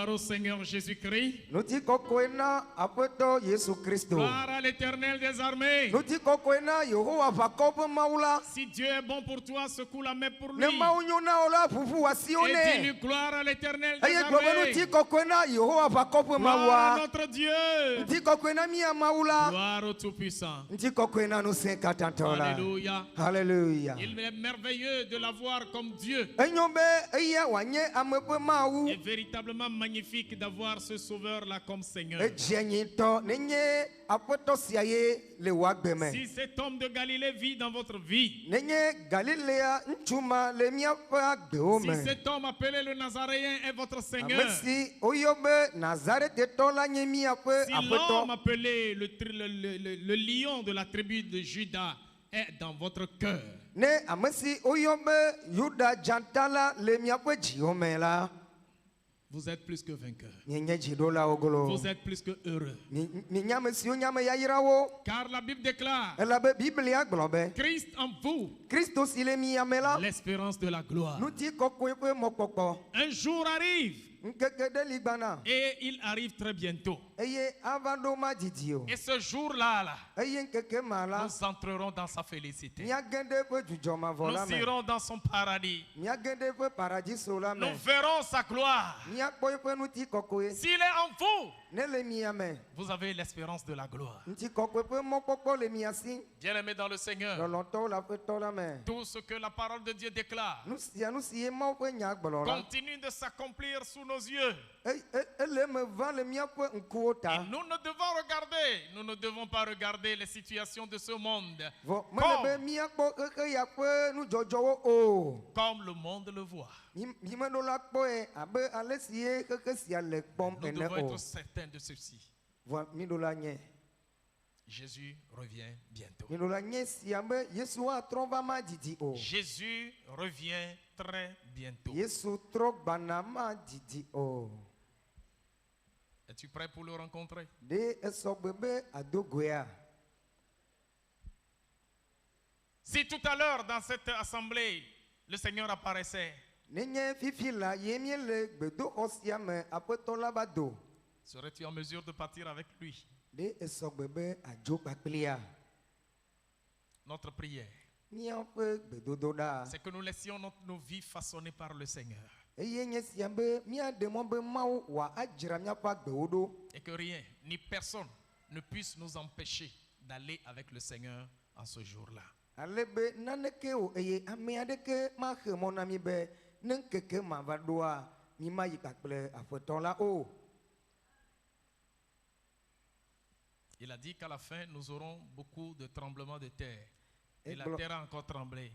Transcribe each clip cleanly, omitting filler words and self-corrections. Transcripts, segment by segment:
Gloire au Seigneur Jésus-Christ. Nous dit kokoena apeto Yesu Christo. Gloire à l'Éternel des armées. Nous dit kokoena Yehowa Jacob maula. Si Dieu est bon pour toi, secoue la main pour lui. Ne maunyona ola fufu Et wasione. dis-lui gloire à l'Éternel des Aye globe nous armées. dit kokoena Yehowa Jacob Gloire à mawa. notre Dieu. Nous dit kokoena mia maula. Gloire au Tout-Puissant. Nous dit kokoena nous cinquantantola. Alléluia. Alléluia. Il est merveilleux de l'avoir comme Dieu. Enyombe eye wanye amepe mau. Et véritablement magnifique d'avoir ce sauveur-là comme Seigneur. Ejenyito nenye apeto siaye le wagbeme. Si cet homme de Galilée vit dans votre vie, Nenye Galilea nchuma le mia pa si gbeome. cet homme appelé le Nazaréen est votre Seigneur, Amesi oyobe Nazareth etola nye mia pe si apeto. l'homme appelé le lion de la tribu de Juda est dans votre cœur, Ne amesi oyobe Yuda jantala le mia pe jiome la. vous êtes plus que vainqueur. Nyenye jidola ogolo. Vous êtes plus que heureux. Ni nyame si onyame yayirawo. Car la Bible déclare, Elabe Biblia globe. Christ en vous, Christos il est mi amela. l'espérance de la gloire. Nous dit kokwe mokoko. Un jour arrive, Nkeke de ligbana. et il arrive très bientôt. Eye avando ma didio. Et ce jour-là, Eye nkeke mala. nous entrerons dans sa félicité. Nia gende pe jujoma vola Nous me. irons dans son paradis. Nia gende pe paradis sola me. Nous verrons sa gloire. Nia koye pe nous ti kokoe. S'il est en vous, Ne le mi ame. vous avez l'espérance de la gloire. Nti kokoe pe mokoko le mi asi. Bien-aimés dans le Seigneur, Lolonto la pe tola me. tout ce que la parole de Dieu déclare Nous si mo pe nya gbolola. continue de s'accomplir sous nos yeux. Ele me va le mia pe Et nkuota. nous ne devons pas regarder les situations de ce monde Vo mele be mia kpo keke ya pe nu jojowo o. comme le monde le voit. Yime no la kpo e abe ale si ye keke si ale kpom Nous ene devons o. être certains de ceci. Vo mi do la nye. Jésus revient bientôt. Mi do la nye si abe Yesu a trova ma didi o. Jésus revient très bientôt. Yesu tro gbana ma didi o. Es-tu prêt pour le rencontrer? De eso bebe adogoya. Si tout à l'heure dans cette assemblée, le Seigneur apparaissait, Nenye fifi la ye mi le gbedo osia me apeto la ba do. serais-tu en mesure de partir avec lui? De eso bebe ajo kpakplia. Notre prière, Mia pe gbedodo da. c'est que nous laissions nos vies façonnées par le Seigneur Eye nye si abe mia demo be mau wa ajira mia pa gbewo do. et que rien ni personne ne puisse nous empêcher d'aller avec le Seigneur en ce jour-là. Alebe naneke o eye ame adeke ma he mo na mi be nenkeke ma va doa mi ma yi kpakple afeton la o. Il a dit qu'à la fin, nous aurons beaucoup de tremblements de terre. Et la Et terre a encore tremblé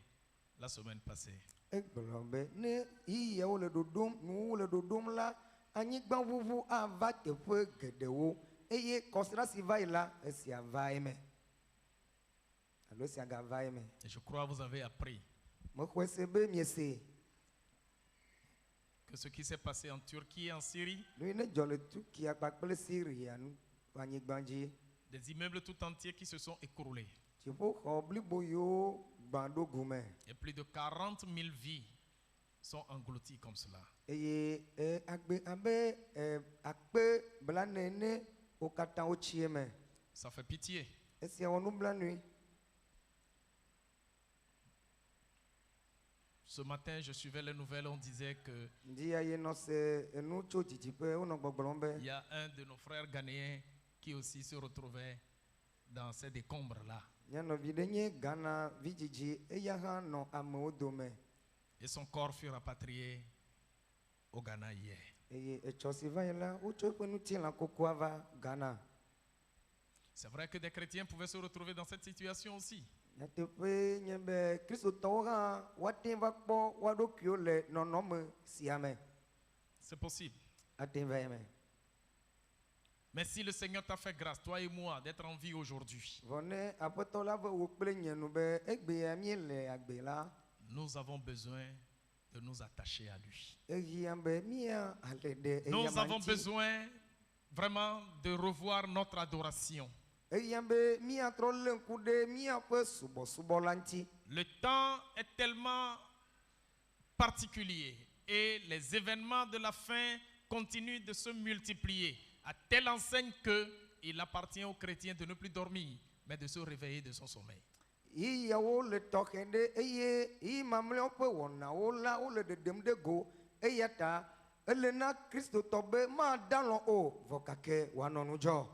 la semaine passée. Egblɔ be ne yiyewo le dodom nuwo le dodom la anyigba vuvu ava teƒe geɖewo eye kɔsra si va yi la esia va eme alo esia gava eme. Et je crois que vous avez appris Mexɔe se be miese que ce qui s'est passé en Turquie et en Syrie, nu yi ne dzɔ le Turkia kpakple Syria nu anyigba dzi. des immeubles tout entiers qui se sont écroulés. Dziƒoxɔ blibo yiwo gbã ɖo gume Et plus de 40 000 vies sont englouties comme cela. eye agbe abe akpe blanene wo katã wotsi eme. Ça fait pitié. Esia wɔ nublanui. Ce matin, je suivais les nouvelles, on disait que Ndi ya ye nɔ se enu tso didiƒe wonɔ gbɔgblɔm be il y a un de nos frères ghanéens qui aussi se retrouvait dans ces décombres-là. nyɔnuvi ɖe nye Ghana vidzidzi eya hã nɔ amewo dome Et son corps fut rapatrié au Ghana hier. eye etsɔ si va yi la wotsɔ eƒe ŋutilã kokoa va Ghana. C'est vrai que des chrétiens pouvaient se retrouver dans cette situation aussi. Nyateƒe nye be kristotɔwo hã woate va kpɔ woa ɖokuiwo le nɔnɔme sia me C'est possible. ate va yi me. Mais si le Seigneur t'a fait grâce, toi et moi, d'être en vie aujourd'hui, Vɔ ne aƒetɔ la ve wo kple nye nu be egbe ya míele agbe la nous avons besoin de nous attacher à lui. ehiã be mía ale ɖe Nous eyama avons ŋuti. besoin vraiment de revoir notre adoration. Ehiã be míatrɔ lé ŋku ɖe míaƒe subɔsubɔ la ŋuti. Le temps est tellement particulier et les événements de la fin continue de se multiplier à telle enseigne qu'il appartient aux chrétiens de ne plus dormir, mais de se réveiller de son sommeil. Yawo le tɔxɛ ɖe eye yi mamlɛwo ƒe wɔnawo la wole ɖeɖem ɖe go eya ta ele na kristotɔ be mada lɔ o vɔ gake wòanɔ nu dzɔ.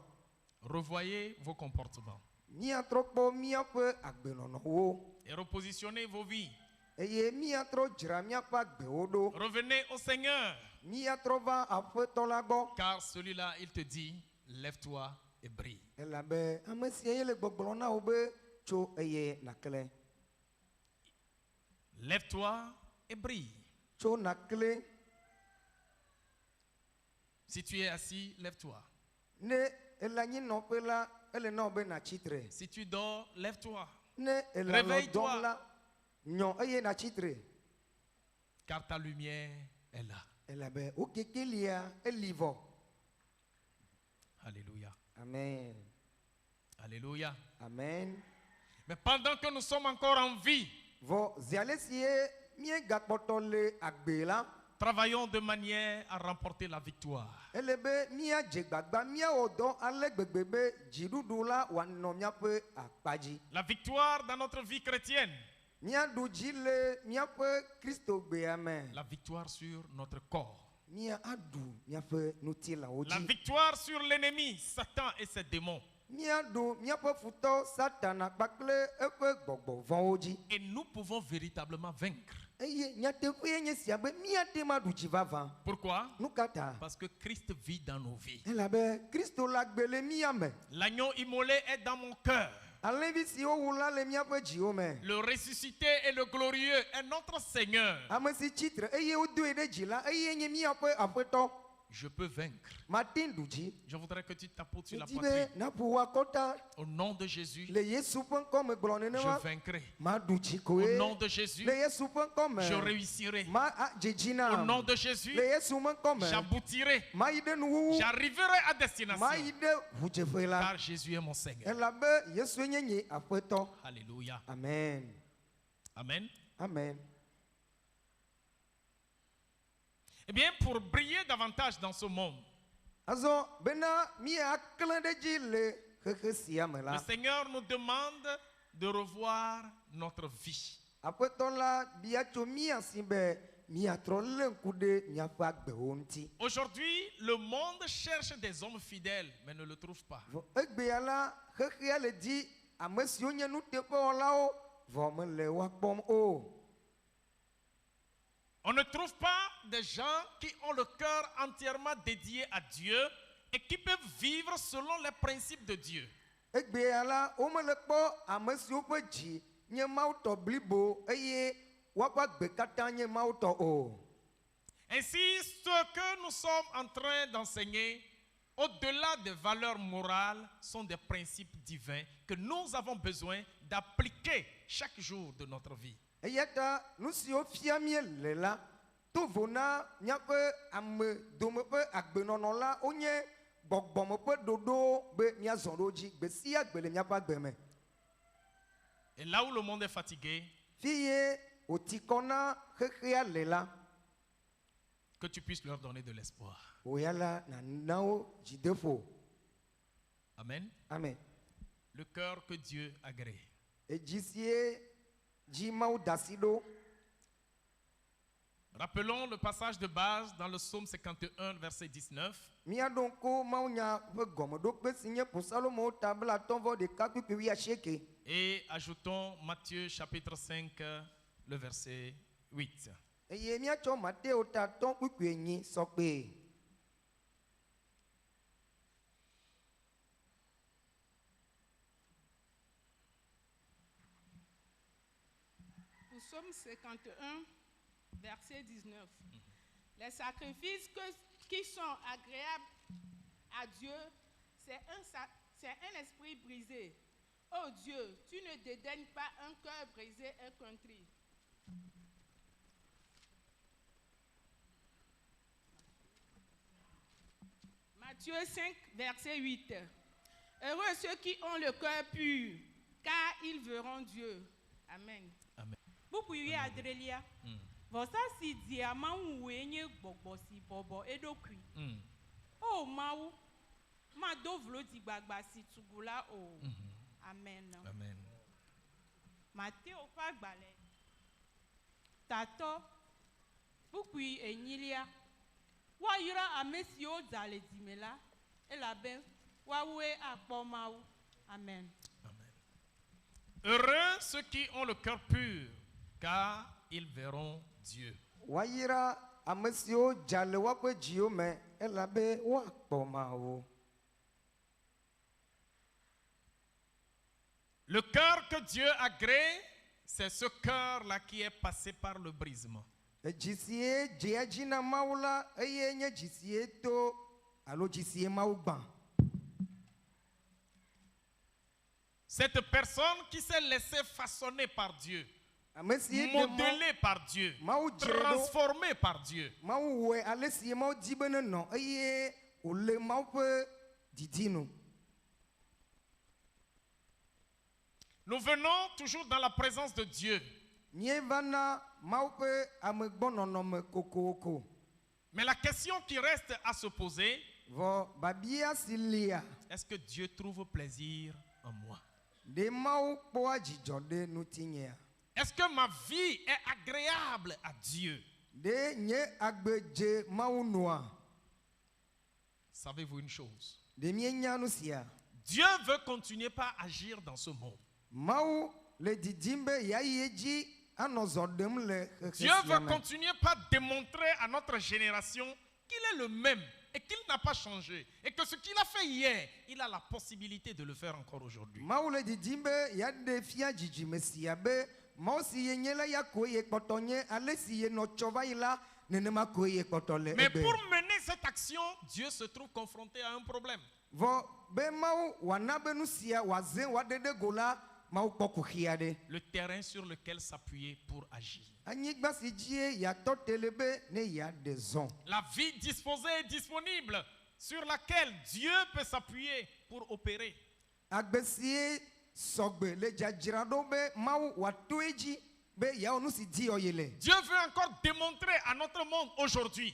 Revoyez vos comportements Míatrɔ kpɔ míaƒe agbenɔnɔwo et repositionnez vos vies. eye míatrɔ dzra míaƒe agbewo ɖo. Revenez au Seigneur, Míatrɔ va aƒetɔ la gbɔ. car celui-là, il te dit, lève-toi et brille. Elabe ame sia ye le gbɔgblɔ na wo be tso eye nakle. Lève-toi et brille. Tso nakle. Si tu es assis, lève-toi. Ne ele anyinɔƒe la ele na wo be natsitre. Si tu dors, lève-toi. Ne ele alɔ Réveille-toi. dɔm la nyɔ eye natsitre. Car ta lumière est là. Elabe wo kekelia eli vɔ. Alléluia. Amen. Alléluia. Amen. Mais pendant que nous sommes encore en vie, Vɔ ziale si ye míegakpɔtɔ le agbe la. travaillons de manière à remporter la victoire. Ele be míadze gbagba míawɔ dɔ ale gbegbe be dziɖuɖu la wòanɔ míaƒe akpadzi. La victoire dans notre vie chrétienne. Míaɖu dzi le míaƒe kristogbea me. La victoire sur notre corps. Míaɖu míaƒe ŋutilãwo La dzi. victoire sur l'ennemi, Satan et ses démons. Míaɖu míaƒe futɔ Satana kpakple eƒe gbɔgbɔ vɔ̃wo dzi. Et nous pouvons véritablement vaincre. Eye nyateƒe nye sia be míate maɖu dzi vavã. Pourquoi? Nu ka ta? Parce que Christ vit dans nos vies. Elabe Kristo la gbe le mía me. L'agneau immolé est dans mon cœur. Alẽvi siwo wu la le míaƒe dziwo me. Le ressuscité et le glorieux est notre Seigneur. Ame si tsitre eye wodoe ɖe dzi la eye nye míaƒe aƒetɔ. Je peux vaincre. Mate ɖu dzi. Je voudrais que tu tapotes sur la Edi be poitrine. naƒo wo akɔta Au nom de Jésus, le Yesu ƒe ŋkɔ me gblɔ je nenema. vaincrai. Maɖu dzi Au koe. nom de Jésus, Le Yesu ƒe ŋkɔ me. je réussirai. Ma dzedzi na. Au nom de Jésus, Le Yesu ƒe ŋkɔ me. j'aboutirai. Mayi ɖe nuwuwu. J'arriverai à destination. Mayi ɖe ʋudzeƒe la. Car Jésus est mon Seigneur. Elabe Yesu nye nye aƒetɔ. Alléluia. Amen. Amen. Amen. Eh bien, pour briller davantage dans ce monde, Azɔ bena míaklẽ ɖe dzi le xexe sia me le la. Seigneur nous demande de revoir notre vie. Aƒetɔ la bia tso mía si be míatrɔ lé ŋku ɖe míaƒe agbewo ŋuti. Aujourd'hui, le monde cherche des hommes fidèles, mais ne le trouve pas. Vɔ egbea la xexea le di ame siwo nye nuteƒewɔlawo vɔ mele woakpɔm o. On ne trouve pas des gens qui ont le cœur entièrement dédié à Dieu et qui peuvent vivre selon les principes de Dieu. Egbea la womele kpɔ ame siwo ƒe dzi nye mawutɔ blibo eye woaƒe agbe katã nye mawutɔ o. Ainsi, ce que nous sommes en train d'enseigner, au-delà des valeurs morales, sont des principes divins que nous avons besoin d'appliquer chaque jour de notre vie. Eya ta nu siwo fia mie le la to vo na míaƒe ame dome ƒe agbenɔnɔ la wonye gbɔgbɔme ƒe ɖoɖowo be míazɔ ɖe wo dzi gbe sia gbe le míaƒe agbe me. Et là où le monde est fatigué, Fi ye wòti kɔ na xexea le la, que tu puisses leur donner de l'espoir. wòya la nana wo dzideƒo. Amen. Amen. Le cœur que Dieu agrée. Edzi sie dzi Mawu da asi ɖo. Rappelons le passage de base dans le psaume 51, verset 19. Míaɖo ŋku mawunya ƒe gɔmeɖokpe si nye Psalmowo tablatɔ vɔ ɖeka kpikpi wuiasieke. Et ajoutons Matthieu chapitre 5, le verset 8. Eye míatsɔ Mateo tatɔ kpikpi enyi sɔkpe. Psaume 51, verset 19. Les sacrifices qui sont agréables à Dieu, c'est un esprit brisé. Oh Dieu, tu ne dédaignes pas un cœur brisé et contrit. Matthieu 5, verset 8. Heureux ceux qui ont le cœur pur, car ils verront Dieu. Amen. Amen. Vous pourriez Adrelia. Vɔsa si di amawue nye gbɔgbɔ si bɔbɔ eɖokui. O Mawu, mado vlo di gbagba si tugu la o. Amen. Amen. Matteo ƒe agbalẽ tatɔ kpukpui enyilia woayra ame siwo dza le dzime la elabe woawoe akpɔ Mawu. Amen. Amen. Heureux ceux qui ont le cœur pur, car ils verront Dieu. Wayira ame siwo dza le woaƒe dziwo me elabe woakpɔ Mawu. Le cœur que Dieu agrée, c'est ce cœur-là qui est passé par le brisement. Dzi sie dze edzi na Mawu la eye nye dzi sie to alo dzi sie Mawu gbã. Cette personne qui s'est laissée façonner par Dieu, Ame sie de modelée par Dieu, Mawu dzre ɖo transformée par Dieu. Mawu wɔe ale si Mawu di be nenɔ eye wòle Mawu ƒe didi nu. Nous venons toujours dans la présence de Dieu. Míeva na Mawu ƒe amegbɔnɔnɔ me kokoko. Mais la question qui reste à se poser, Vɔ babia si lia est-ce que Dieu trouve plaisir en moi? ɖe Mawu kpɔa dzidzɔ ɖe nutinyea. Est-ce que ma vie est agréable à Dieu? Ɖe nye agbe dze Mawu nua. Savez-vous une chose? Ɖe mienya nu sia. Dieu veut continuer par agir dans ce monde. Mawu le didim be yeayi edzi anɔ zɔ ɖem le xexe Dieu sia veut me. continuer par démontrer à notre génération qu'il est le même et qu'il n'a pas changé. Et que ce qu'il a fait hier, il a la possibilité de le faire encore aujourd'hui. Mawu le didim be yeaɖe fia dzidzime sia be Mawu si ye nye la ya koe ye kpɔtɔ nye ale si ye nɔ tsɔ va yi la nenema koe ye kpɔtɔ le Mais egbe. pour mener cette action, Dieu se trouve confronté à un problème. Vɔ be Mawu wòana be nu sia wòaze wòaɖe ɖe go la Mawu kpɔ kuxi aɖe. Le terrain sur lequel s'appuyer pour agir. Anyigba si dzie yeatɔ te le be ne yeaɖe zɔ. La vie disposée et disponible sur laquelle Dieu peut s'appuyer pour opérer. Agbe sie sɔgbe le dzadzra ɖo be Mawu wòato edzi be yeawɔ nu si di ye le. Dieu veut encore démontrer à notre monde aujourd'hui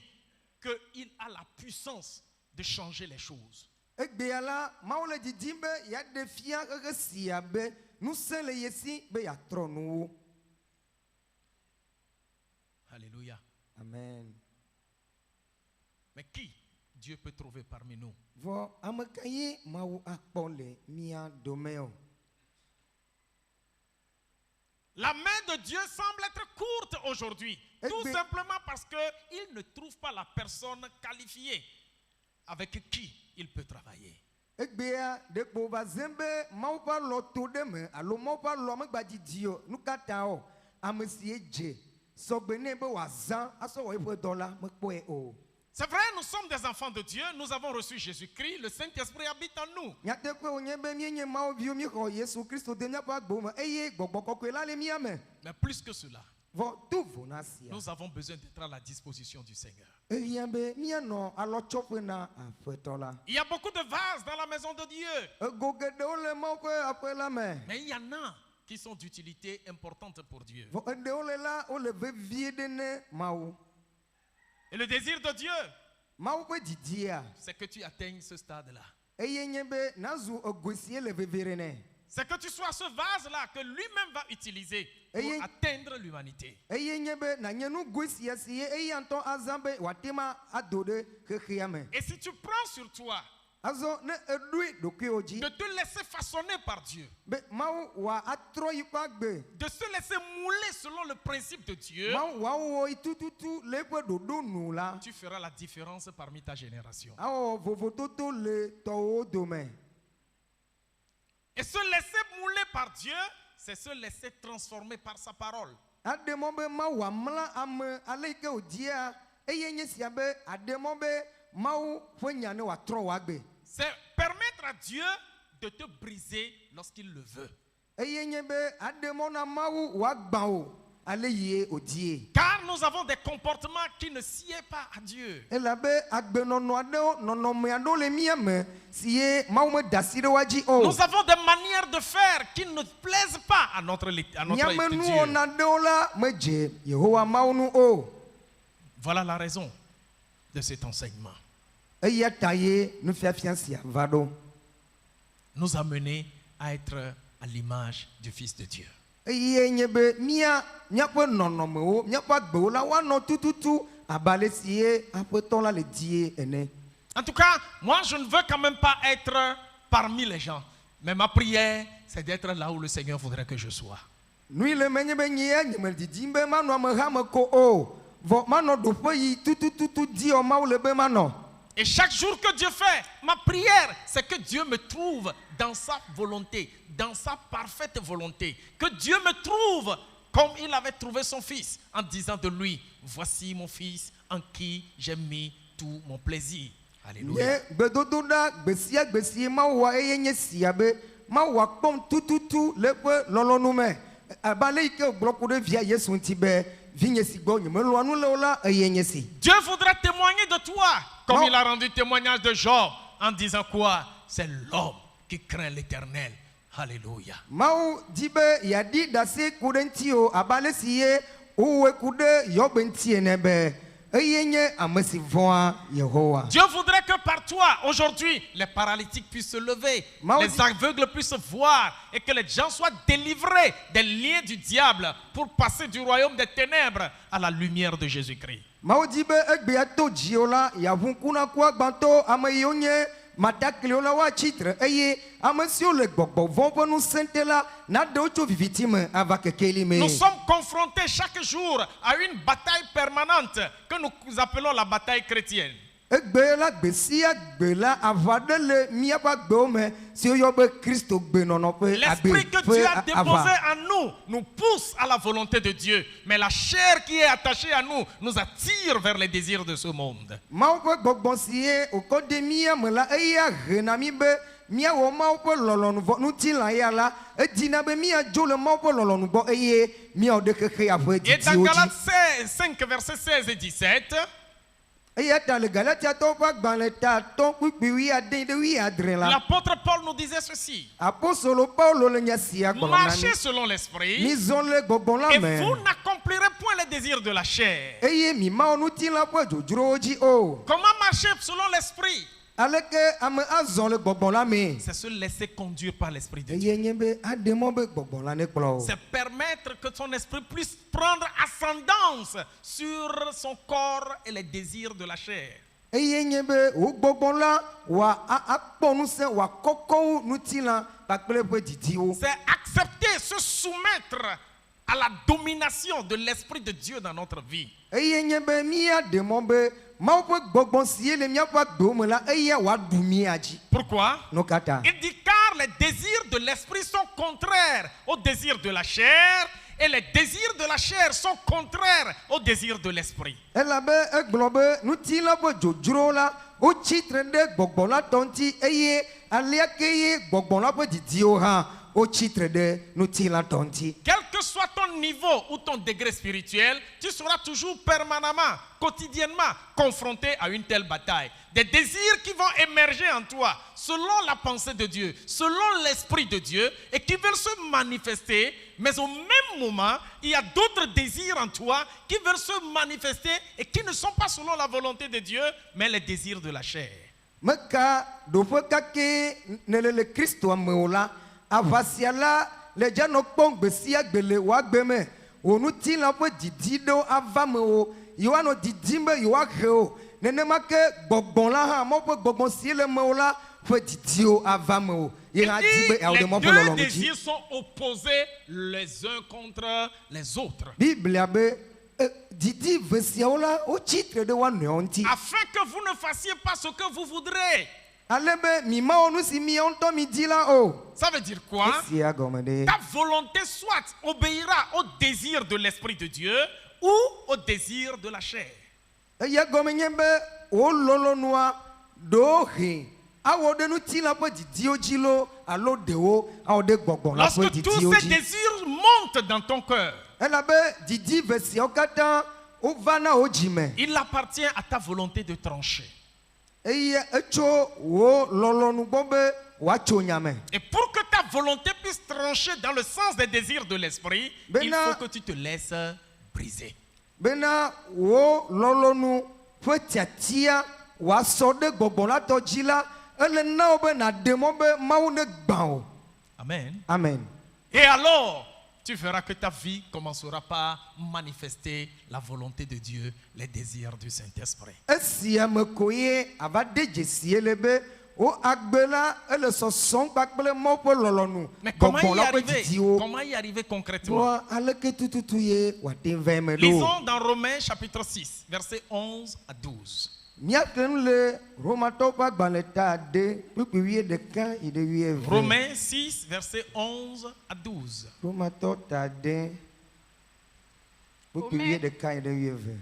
qu'il a la puissance de changer les choses. Egbea la Mawu le didim be yeaɖe fia xexe sia be ŋusẽ le ye si be yeatrɔ nuwo. Alléluia. Amen. Mais qui Dieu peut trouver parmi nous? Vɔ ame ka ye Mawu akpɔ le mía dome o. La main de Dieu semble être courte aujourd'hui. Tout bien- simplement parce qu'il ne trouve pas la personne qualifiée avec qui il peut travailler. Egbea ɖekpo va ze be Mawu ƒe alɔ to ɖe me alo Mawu ƒe alɔ megbadidi o nu katã o. Ame si dze sɔgbe nɛ be wòazã asɔ wɔ eƒe dɔ la mekpɔe o. C'est vrai, nous sommes des enfants de Dieu. Nous avons reçu Jésus-Christ. Le Saint-Esprit habite en nous. Nyateƒe wònye be míenye Mawu viwo míexɔ Yesu Kristo de míaƒe agbo me eye gbɔgbɔ kɔkɔe la le mía me. Mais plus que cela, Vɔ to vo na sia. nous avons besoin d'être à la disposition du Seigneur. Ehiã be míanɔ alɔtsɔƒe na Aƒetɔ la. Il y a beaucoup de vases dans la maison de Dieu. Ego geɖewo le Mawu ƒe aƒe la me. Mais il y en a qui sont d'utilité importante pour Dieu. Vɔ eɖewo le la wole vevie ɖe ne Mawu. Et le désir de Dieu, Mawu ƒe didia c'est que tu atteignes ce stade-là. eye nye be nazu ego sie le vevere nɛ. C'est que tu sois ce vase-là que lui-même va utiliser pour Et- atteindre l'humanité. Eye nye be nanye nugoe sia si ye eya ŋutɔ azã be wòate ma ado ɖe xexea me. Et si tu prends sur toi Azɔ ne eɖoe ɖokuiwo dzi de te laisser façonner par Dieu, be Mawu wòatrɔ yi ƒe agbe. de se laisser mouler selon le principe de Dieu, Mawu wòawɔ yi tututu le eƒe ɖoɖo nu la. tu feras la différence parmi ta génération. Awɔ vovototo le tɔwo dome. Et se laisser mouler par Dieu, c'est se laisser transformer par sa parole. Aɖe mɔ be Mawu wòamla ame ale yi ke wòdia eye nye sia be aɖe mɔ be Mawu ƒe nya ne wòatrɔ wòagbe. C'est permettre à Dieu de te briser lorsqu'il le veut. Eye nye be aɖe mɔ na Mawu wòagbã o ale yie odie. Car nous avons des comportements qui ne sied pas à Dieu. Elabe agbenono aɖewo nɔnɔme aɖewo le mía me si ye Mawu me da asi ɖe wa dzi o. Nous avons des manières de faire qui ne plaisent pas à notre Dieu. Míame nuwɔna ɖewo la medze Yehowa Mawu nu o. Voilà la raison de cet enseignement. Eya ta ye nufiafia sia va ɖo. Nous amener à être à l'image du Fils de Dieu. Eye nye be míaƒe nɔnɔmewo, míaƒe agbewo la woanɔ tututu abe ale si ye Aƒetɔ la le die ene. En tout cas, moi je ne veux quand même pas être parmi les gens. Mais ma prière, c'est d'être là où le Seigneur voudrait que je sois. Nui le menye be nyea nye me didim be manɔ ameha me ko o. Vɔ manɔ ɖoƒe yi tutututu di o Mawu le be manɔ. Et chaque jour que Dieu fait, ma prière, c'est que Dieu me trouve dans sa volonté, dans sa parfaite volonté. Que Dieu me trouve comme il avait trouvé son fils, en disant de lui, voici mon fils en qui j'ai mis tout mon plaisir. Alléluia. Nye gbedodo ɖa gbesia gbesie Mawu wa eye nye sia be Mawu wa kpɔm tututu le eƒe lɔlɔ̃nu me. Abe ale yi ke gblɔ ku ɖe via Yesu ŋuti be vinye si gbɔ nyemelɔ̃a nu le o la eye nye si. Dieu voudrait témoigner de toi, comme Non. il a rendu témoignage de Job, en disant quoi? C'est l'homme qui craint l'Éternel. Alléluia. Mawu di be yeaɖi ɖase ku ɖe ŋuti o abe ale si ye wowɔe ku ɖe Yɔb ŋuti ene be eye nye ame si vɔ̃a Yehowa. Dieu voudrait que par toi, aujourd'hui, les paralytiques puissent se lever, Maudit. les aveugles puissent voir et que les gens soient délivrés des liens du diable pour passer du royaume des ténèbres à la lumière de Jésus-Christ. Mawu di be egbea to dziwo la yeaʋu ŋkunaku agbãtɔ ame yiwo nye matakliwo la woatsitre eye ame siwo le gbɔgbɔ vɔ̃ ƒe ŋusẽ te la naɖewo tso viviti me ava kekeli me. Nous sommes confrontés chaque jour à une bataille permanente que nous appelons la bataille chrétienne. Egbe la gbe sia gbe la aʋa ɖe le míaƒe agbewo me si woyɔ be Kristo gbenɔnɔ ƒe L'esprit que agbe Dieu ƒe a déposé aʋa. en nous nous pousse à la volonté de Dieu. Mais la chair qui est attachée à nous nous attire vers les désirs de ce monde. Mawu ƒe gbɔgbɔ si ye wòkɔ de mía me la eya hena mí be míawɔ Mawu ƒe lɔlɔ̃nu vɔ ŋutilã ya la edina be míadzo le Mawu ƒe lɔlɔ̃nu gbɔ eye míawɔ ɖe xexea ƒe Et dans didiwo dzi. Galates 5, versets 16 et 17, Eya ta le Galatiatɔwo ƒe agbalẽ ta atɔ̃ kpukpui 11 ɖe 17 la. l'apôtre Paul nous disait ceci. Apostolo Paulo le nya sia gblɔm na Marchez mí. selon l'esprit Mizɔ le gbɔgbɔ la et me. vous n'accomplirez point les désirs de la chair. Eye mi mawɔ ŋutilã ƒe dzodzrowo dzi o. Comment marcher selon l'esprit? Aleke ame azɔ le gbɔgbɔ la me. C'est se laisser conduire par l'esprit de Dieu. Eye nye be aɖe mɔ be gbɔgbɔ la ne kplɔ o. C'est permettre que ton esprit puisse prendre ascendance sur son corps et les désirs de la chair. Eye nye be wo gbɔgbɔ la akpɔ ŋusẽ wòakɔkɔ ŋutilã kpakple ƒe didiwo. C'est accepter, se soumettre à la domination de l'esprit de Dieu dans notre vie. Eye nye be míaɖe mɔ be Mawu ƒe gbɔgbɔ si ye le míaƒe agbewo me la eya wòaɖu mía dzi. Pourquoi? No kata. Il dit car les désirs de l'esprit sont contraires aux désirs de la chair et les désirs de la chair sont contraires aux désirs de l'esprit. Elabe egblɔ be ŋutilã ƒe dzodzro la wotsitre ɖe gbɔgbɔ la tɔ ŋuti eye alea ke ye gbɔgbɔ la ƒe didiwo hã wotsitre ɖe ŋutilã tɔ ŋuti. Quel que soit ton niveau ou ton degré spirituel, tu seras toujours permanemment, quotidiennement confronté à une telle bataille. Des désirs qui vont émerger en toi selon la pensée de Dieu, selon l'esprit de Dieu et qui veulent se manifester, mais au même moment, il y a d'autres désirs en toi qui veulent se manifester et qui ne sont pas selon la volonté de Dieu, mais les désirs de la chair. Meka ɖoƒe kake ne le Kristoa me o la aʋasia la le dzanɔ kpɔm gbe sia gbe le wòagbe me wò ŋutilã ƒe didi ɖewo ava me o yewoanɔ didim be yewoahe o nenema ke gbɔgbɔ la hã Mawu ƒe gbɔgbɔ si le me o la ƒe didiwo ava me o ye hã di be yeawɔ ɖe Mawu ƒe Les deux lɔlɔ̃nu dzi. désirs sont opposés les uns contre les autres. Biblia be didi ve siawo la wotsitre ɖe wo nɔewo ŋuti. Afin que vous ne fassiez pas ce que vous voudrez. Ale be mi mawɔ nu si miawo ŋutɔ mi di la o. Ça veut dire quoi? Esia gɔme ɖe. Ta volonté soit obéira au désir de l'Esprit de Dieu ou au désir de la chair. Eya gɔme nye be wo lɔlɔ̃nua ɖewo he awɔ ɖe ŋutilã ƒe didiwo dzi lo alo ɖewo awɔ ɖe gbɔgbɔ la ƒe Lorsque tous didiwo ces dzi. désirs montent dans ton cœur, elabe didi ve siawo katã wova na wo dzime Il appartient à ta volonté de trancher. eye etso wo lɔlɔnu gbɔ be woatso nya me. Et pour que ta volonté puisse trancher dans le sens des désirs de l'esprit, il Bena- faut que tu te laisses briser. Bena wo lɔlɔnu ƒe tiatia wòasɔ ɖe gbɔgbɔ la tɔ dzi la ele na wo be naɖe mɔ be Mawu ne gbã o. Amen. Amen. Et alors, tu verras que ta vie commencera par manifester la volonté de Dieu, les désirs du Saint-Esprit. Esia me ko ye ava de dzesie le be wo agbe la ele sɔsɔm kpakple Mawu ƒe lɔlɔnu Mais comment gbɔgbɔ y la ƒe arriver? didiwo. Comment y arriver concrètement? Wa aleke tututu ye wòate va eme ɖo. Lisons dans Romains chapitre 6, versets 11 à 12. Míate nu le Romatɔwo ƒe agbalẽ ta ade kpukpui 11 yi ɖe 12. Romains 6, versets 11 à 12. Romatɔwo ta ade kpukpui Romains. 11 yi ɖe 12.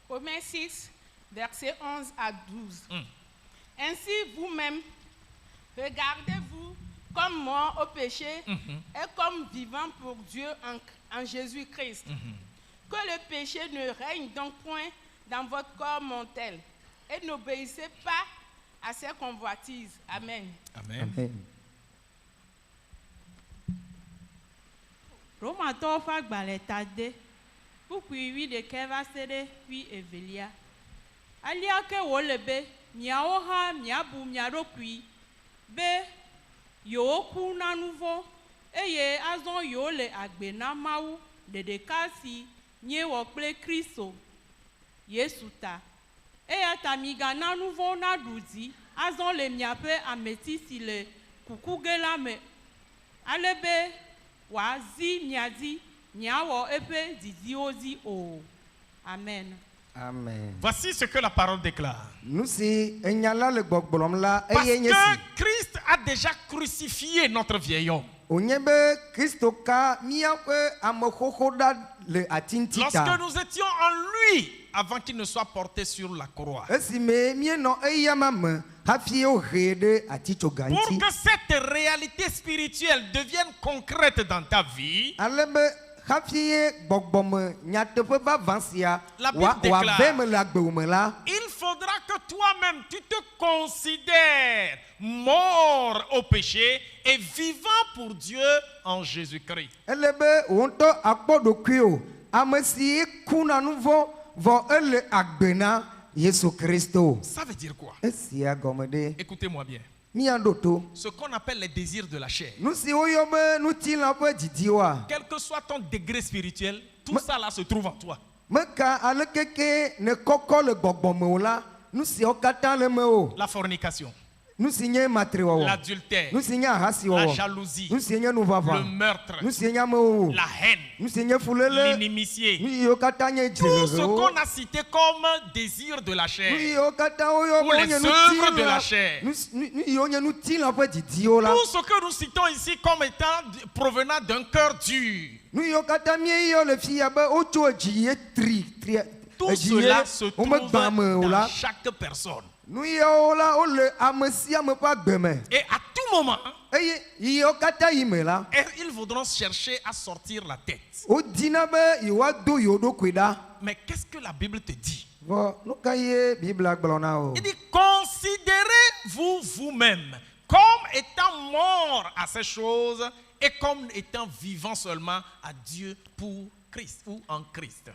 Romains 6, versets 11 à 12. Mm. Ainsi, vous-même, regardez-vous comme morts au péché et comme vivants pour Dieu en Jésus-Christ. Que le péché ne règne donc point dans votre corps mortel et n'obéissez pas à ses convoitises. Amen. Amen. Amen. Romatɔwo ƒe agbalẽ ta de kpukpui 11 va se ɖe 12. Alia ke wòle be miawo hã miabu mia ɖokui be yewoku na nu vɔ̃ eye azɔ yewole agbe na Mawu ɖeɖeka si miewɔ kple Kristo Yesu ta. Eya ta migana nu vɔ̃ naɖu dzi azɔ le miaƒe ameti si le kuku ge la me ale be wòazi mia dzi miawɔ eƒe didiwo dzi o. Amen. Amen. Voici ce que la parole déclare. Nu si enya la le gbɔgblɔm la Parce eye nye si que Christ a déjà crucifié notre vieil homme. wònye be Kristo ka míaƒe amexoxo ɖa le ati ŋuti Lorsque ta. nous étions en lui, avant qu'il ne soit porté sur la croix. Esime míenɔ eya ma me hafi wohe ɖe atitsoga Pour ŋuti. que cette réalité spirituelle devienne concrète dans ta vie, Ale be hafi ye gbɔgbɔme nyateƒe vavã sia La Bible déclare- wòave me le agbewò me la. il faudra que toi-même, tu te considères mort au péché et vivant pour Dieu en Jésus-Christ. Ele be wò ŋutɔ akpɔ ɖokuiwò ame si kuna nu vɔ vɔ ele agbe na Yesu Kristo. Ça veut dire quoi? Esia gɔme ɖe Écoutez-moi bien. míaɖo to. Ce qu'on appelle les désirs de la chair. Nu si woyɔ be nutilã ƒe didiwoa. Quel que soit ton degré spirituel, tout ça là se trouve en toi. Meka alekeke ne kɔkɔ le gbɔgbɔme o la, nu siawo katã le me o. La fornication, Nu si nye matrewɔwɔ, l'adultère, nu si nye la ahasiwɔwɔ, jalousie, nu si nye le nuʋaʋã, meurtre, nu si nye amewowo, la haine, nu si nye fuléle, l'inimitié. nu yiwo katã nye Tout ce dzrehehewo, qu'on a cité comme désir de la nu chair, yiwo katã woyɔ Ou be les wonye œuvres de la nutilã, chair. nu yiwo nye nutilã ƒe didiwo la, tout ce que nous citons ici comme étant provenant d'un cœur dur, nu yiwo katã míeyɔ le fia be wotso edzi ye tout edzi cela se ye trouve womegbã me o dans la, chaque personne. nu yawo la wole ame sia ame ƒe agbe me. Et à tout moment, Eye yiwo katã yi me la, ils voudront chercher à sortir la tête. wodina be yewoado yewo ɖokui ɖa. Mais qu'est-ce que la Bible te dit? Vɔ nu ka ye Biblia gblɔ na o. Il dit, considérez-vous vous-même comme étant mort à ces choses et comme étant vivant seulement à Dieu pour Christ ou en Christ.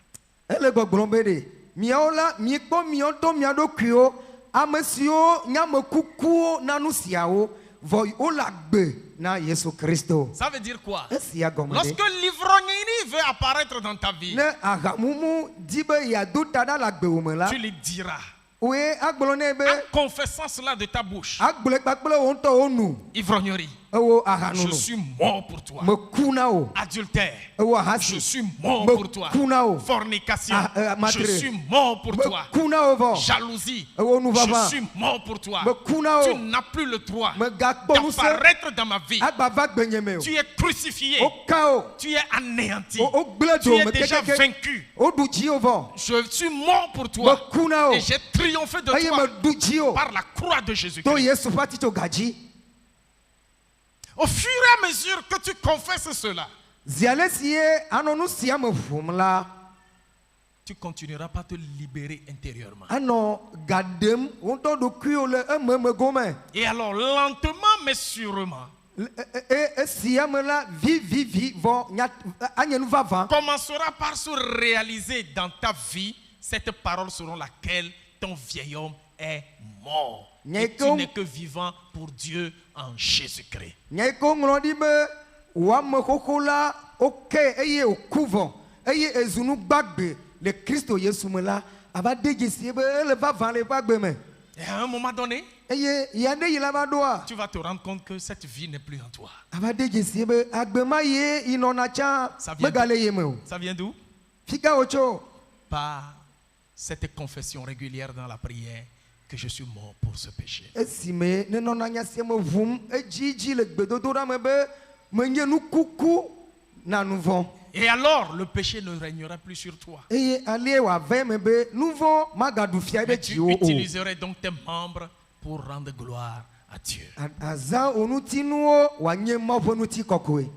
Ele gbɔgblɔm be ɖe miawo la miekpɔ miawo ŋutɔ mia ɖokuiwo ame siwo nye ame kukuwo na nu siawo vɔ wole agbe na Yesu Kristo. Ça veut dire quoi? Esia gɔme Lorsque ɖe. l'ivrognerie veut apparaître dans ta vie, Ne ahamumu di be yeado ta ɖa le agbewò me la, tu le diras. woe agblɔ nɛ be En confessant cela de ta bouche. agblɔe kpakple wo ŋutɔ wo nu Ivrognerie, ewo je ahanunu suis mort pour toi. meku na wo Adultère, ewo je ahasi suis mort pour toi. meku na wo Fornication, matre. je suis mort pour toi. meku na wo vɔ Jalousie, ewo je nuʋaʋã suis mort pour toi. meku na Tu wo n'as plus le droit megakpɔ nusẽ d'apparaître dans ma vie. agba va gbenye me o. Tu es crucifié, Woka o. tu es anéanti, Wogblẽ tu dzo es me déjà kekeke. vaincu. Woɖu dzi wo vɔ. Je suis mort pour toi Meku na wo. et j'ai triomphé de Eye toi meɖu dzi o. par la croix de To Jésus-Christ. Yesu ƒe atitsoga dzi. Au fur et à mesure que tu confesses cela, ziale si ye anɔ nu sia me ƒom la tu continueras pas te libérer intérieurement. anɔ gaɖem ŋutɔ ɖokuiwo le ememe gome. Et alors, lentement mais sûrement, Esia me la vivi vɔ anye nu vava. commencera par se réaliser dans ta vie cette parole selon laquelle ton vieil homme est mort. Et tu n'es que vivant pour Dieu en Jésus-Christ. Nya yi ke ŋlɔ ɖi be wòame xoxo la oke eye wòku vɔ eye ezu nu gbagbe le Kristo Yesu me la ava de dzesi be ele vava le eƒe agbe me. Et à un moment donné, Eye ya ɖe yi la va ɖoa tu vas te rendre compte que cette vie n'est plus en toi. ava de dzesi be agbe ma ye yi nɔna tsã Ça vient megale ye me o. Ça vient d'où? Fika wòtso Par cette confession régulière dans la prière que je suis mort pour ce péché. esime ne nɔna nya sia me ʋum edzidzi le gbedodoɖa me be menye nu kuku na nu vɔ. Et alors, le péché ne régnera plus sur toi. Eye alie wòava me be nu vɔ magaɖu fia ɖe Mais tu dziwò o. utiliserais donc tes membres pour rendre gloire à Dieu. Azã wo ŋutinuwo wòanye Mawu ƒe ŋuti kɔkɔe.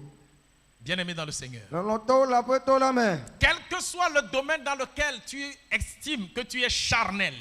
Bien-aimé dans le Seigneur, Lɔlɔtɔwo le aƒetɔ la me. quel que soit le domaine dans lequel tu estimes que tu es charnel,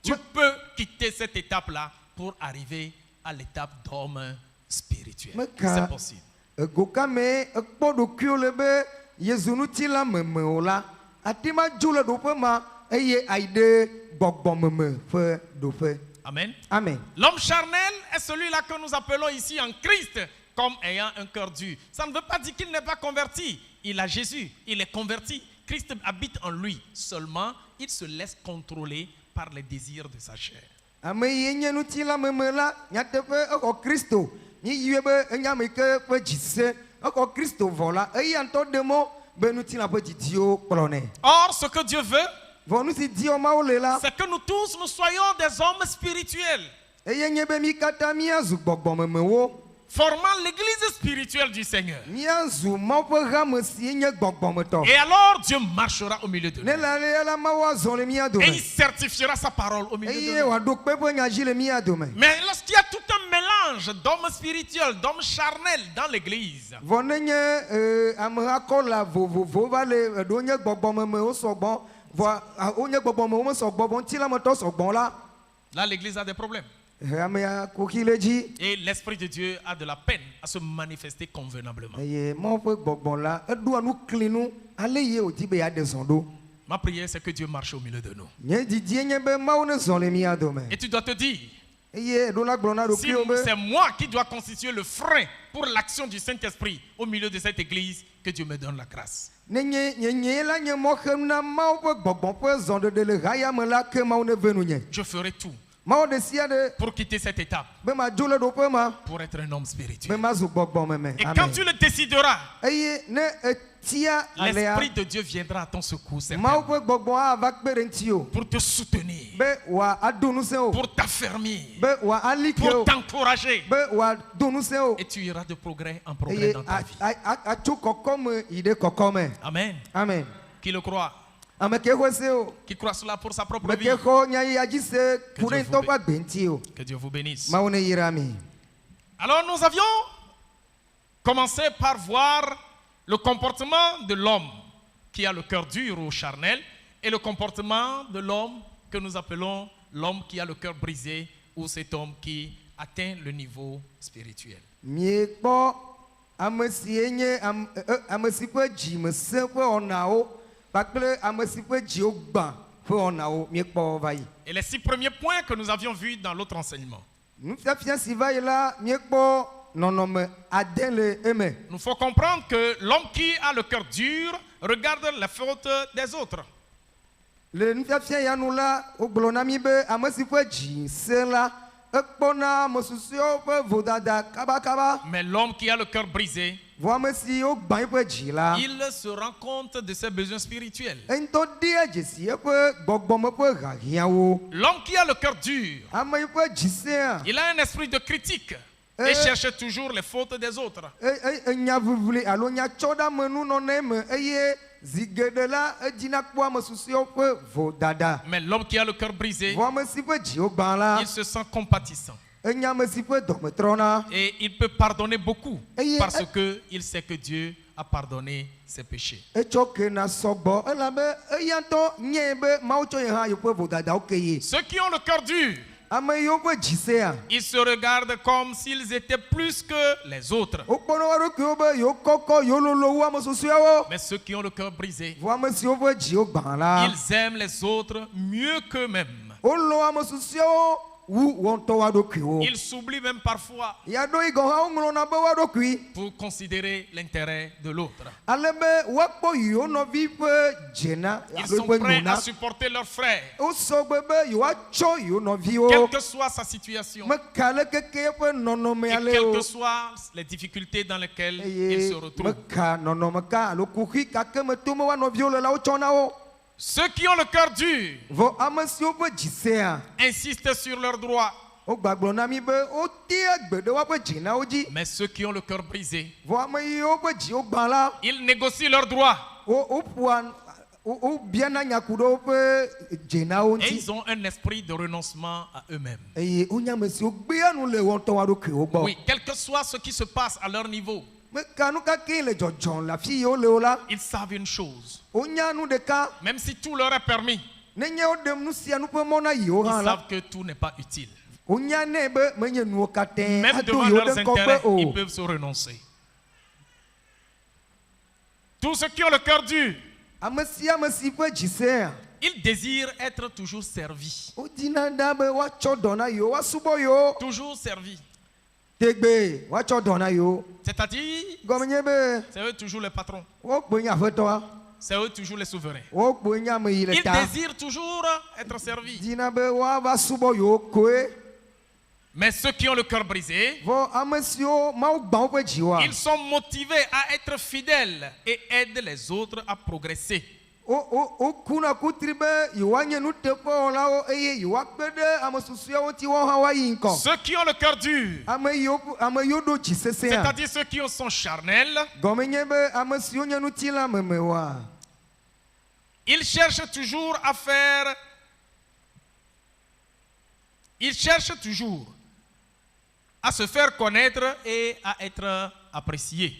tu peux quitter cette étape-là pour arriver à l'étape d'homme spirituel. Meka. C'est possible. Ego ka me ekpɔ ɖokuiwo le be Yesu ŋuti la meme o la ate ma dzo le ɖoƒe ma eye ayi ɖe gbɔgbɔmeme ƒe ɖoƒe. Amen. Amen. L'homme charnel est celui-là que nous appelons ici en Christ comme ayant un cœur dur. Ça ne veut pas dire qu'il n'est pas converti. Il a Jésus, il est converti. Christ habite en lui. Seulement, il se laisse contrôler par les désirs de sa chair. Ame yi nye ŋuti la meme la nyateƒe exɔ Kristo nyi yie be enye ame yi ke ƒe dzi se exɔ Kristo vɔ la eya ŋutɔ ɖe mɔ be ŋutilã ƒe didiwo kplɔnɛ. Or, ce que Dieu veut, Vɔ nu si diɔ Mawu le la c'est que nous tous, nous soyons des hommes spirituels, eye nye be mi katã míazu gbɔgbɔmemewo. formant l'église spirituelle du Seigneur. Míazu Mawu ƒe hame si nye gbɔgbɔmetɔ. Et alors, Dieu marchera au milieu de Ne nous. le ale la Mawu azɔ le mía Et dome. il certifiera sa parole au milieu de Eye nous. wòaɖo kpe ƒe nyadzi le mía dome. Mais lorsqu'il y a tout un mélange d'hommes spirituels, d'hommes charnels dans l'église, Vɔ ne nye ameha kɔla vovovowo va le eɖewo nye gbɔgbɔmemewo sɔgbɔ vɔ wonye gbɔgbɔmewo mesɔgbɔ vɔ ŋutilametɔ sɔgbɔ la là l'église a des problèmes. amea koki le dzi Et l'Esprit de Dieu a de la peine à se manifester convenablement. eye Mawu ƒe gbɔgbɔ la eɖoa nu klinu ale ye wòdi be yeaɖe zɔ ɖo. Ma prière, c'est que Dieu marche au milieu de nous. Nye didie nye be Mawu ne zɔ le mía dome. Et tu dois te dire, Eye eɖo la gblɔ na si ɖokuiwo be c'est moi qui dois constituer le frein pour l'action du Saint-Esprit au milieu de cette église, que Dieu me donne la grâce. nenye nye la nye mɔ xem na Mawu ƒe gbɔgbɔ ƒe zɔɖeɖe le hayame la ke Mawu ne ve nunye. Je ferai tout Mawu ɖe sia ɖe pour quitter cette étape, be madzo le ɖoƒe ma pour être un homme be spirituel. mazu gbɔgbɔmeme. Et quand tu le décideras, Eye ne etia alea l'Esprit de Dieu viendra à ton secours, Mawu certainement, ƒe gbɔgbɔ ava kpe ɖe ŋutiwo pour te soutenir, be wòado ŋusẽ wo pour t'affermir, be wòali ke pour wo t'encourager. be wòado ŋusẽ wo Et tu iras de progrès en progrès eye dans ta vie. atso kɔkɔme yi ɖe kɔkɔme. Amen. Amen. Qui le croit? Ame ke xɔ se o Qui croit cela pour sa propre me vie? ke xɔ nya yi adzi se ku Que ɖe Dieu ŋutɔ vous ƒe agbe ŋuti o. Que Dieu vous bénisse. Mawu ne yra mi. Alors nous avions commencé par voir le comportement de l'homme qui a le cœur dur ou charnel et le comportement de l'homme que nous appelons l'homme qui a le cœur brisé ou cet homme qui atteint le niveau spirituel. Miekpɔ ame sie nye ame si ƒe dzime se ƒe wɔnawo kpakple ame si ƒe dziwo gbã ƒe wɔnawo miekpɔ va yi. Et les 6 premiers points que nous avions vus dans l'autre enseignement. Nufiafia si va yi la miekpɔ nɔnɔme ade le eme. Il faut comprendre que l'homme qui a le cœur dur regarde les fautes des autres. Le nufiafia ya nu la wogblɔ na mi be ame si ƒe dzi se la ekpɔna ame susɔewo ƒe vodada kabakaba. Mais l'homme qui a le cœur brisé, Vɔ ame siwo gbã eƒe dzi la il se rend compte de ses besoins spirituels. eŋutɔ ɖia dzesi eƒe gbɔgbɔme ƒe hahiãwo. L'homme qui a le cœur dur, Ame yi ƒe dzi sea il a un esprit de critique et cherche toujours les fautes des autres. enya vivli alo nyatsɔɖamenunɔnɔ me eye zi geɖe la edina kpɔ ame susɔewo ƒe vodada. Mais l'homme qui a le cœur brisé, Vɔ ame si ƒe dziwo gbã la il se sent compatissant enya ame si ƒe dɔme trɔna et il peut pardonner beaucoup Et- parce qu'il sait que Dieu a pardonné ses péchés. etsɔ ke na sɔgbɔ elabe eya ŋutɔ nye be mawu tsɔ ye hã yeƒe vodadawo ke ye. Ceux qui ont le cœur dur, ame yiwo ƒe dzi sea. ils se regardent comme s'ils étaient plus que les autres. wokpɔna wo ɖokuiwo be yewo kɔkɔ yewo lolo wu ame susɔewo. Mais ceux qui ont le cœur brisé, vɔ ame siwo ƒe dziwo gbã la. ils aiment les autres mieux qu'eux-mêmes. wolɔ ame susɔewo wu wɔn ŋutɔ wa ɖokuiwo. Ils s'oublient même parfois ya ɖo yi gɔ hã woŋlɔna be wa ɖokui. pour considérer l'intérêt de l'autre. ale be woakpɔ yewo nɔvi ƒe dzena Ils alo sont ƒe prêts à nyona. supporter leurs frères, wosɔgbe be yewoatsɔ yewo nɔviwo. quelle que soit sa situation, meka le keke eƒe nɔnɔme et ale quelles o. que soient les difficultés dans lesquelles ils eye se retrouvent. meka nɔnɔmeka alo kuxi gake me to me wa nɔviwo le la wotsɔna wo. Ceux qui ont le cœur dur vɔ ame siwo ƒe dzi sea. insistent sur leurs droits, wogbagblɔ na mi be wotea gbe ɖe woaƒe dzenawo dzi. mais ceux qui ont le cœur brisé, vɔ ame yiwo ƒe dziwo gbã la. ils négocient leurs droits wobiana nyaku ɖe woƒe dzenawo et ŋuti. ils ont un esprit de renoncement à eux-mêmes. eye wonye ame siwo gbea nu le wɔn ŋutɔ wa ɖokuiwo gbɔ. Oui, quel que soit ce qui se passe à leur niveau, meka nu kake le dzɔdzɔm le afi yiwo le wo la. ils savent une chose, wonya nu ɖeka. même si tout leur est permis, nenye woɖem nu sia nu ƒe mɔ na yiwo ils hã la. savent que tout n'est pas utile. wonya nɛ be menye nuwo katã Même ado devant yiwo leurs ɖe intérêts, ŋkɔgbe ils o. peuvent se renoncer. Tous ceux qui ont le cœur dur, ame sia ame si ƒe dzi sea. ils désirent être toujours servis. wodina ɖa be woatsɔ dɔ na yiwo woasubɔ yiwo. Toujours servis. tegbe woatsɔ dɔ na yiwo. C'est-à-dire, gɔme nye be c'est eux toujours les patrons. wokpoe nye aƒetɔa. C'est eux toujours les souverains. wokpoe nye ame yi le Ils ta. désirent toujours être servis. dina be woava subɔ yiwo koe. Mais ceux qui ont le cœur brisé, vɔ ame siwo mawu gbã woƒe dziwoa. ils sont motivés à être fidèles et aident les autres à progresser. wokuna kutri be yewoanye nuteƒewɔlawo eye yewoakpe ɖe ame susɔewo ŋuti woawo hã woayi ŋkɔ. Ceux qui ont le cœur dur, ame yiwo ɖo dzi sesẽ. c'est-à-dire ceux qui sont charnels, gɔme nye be ame siwo nye ŋutilã memewoa. ils cherchent toujours à faire. Ils cherchent toujours à se faire connaître et à être appréciés.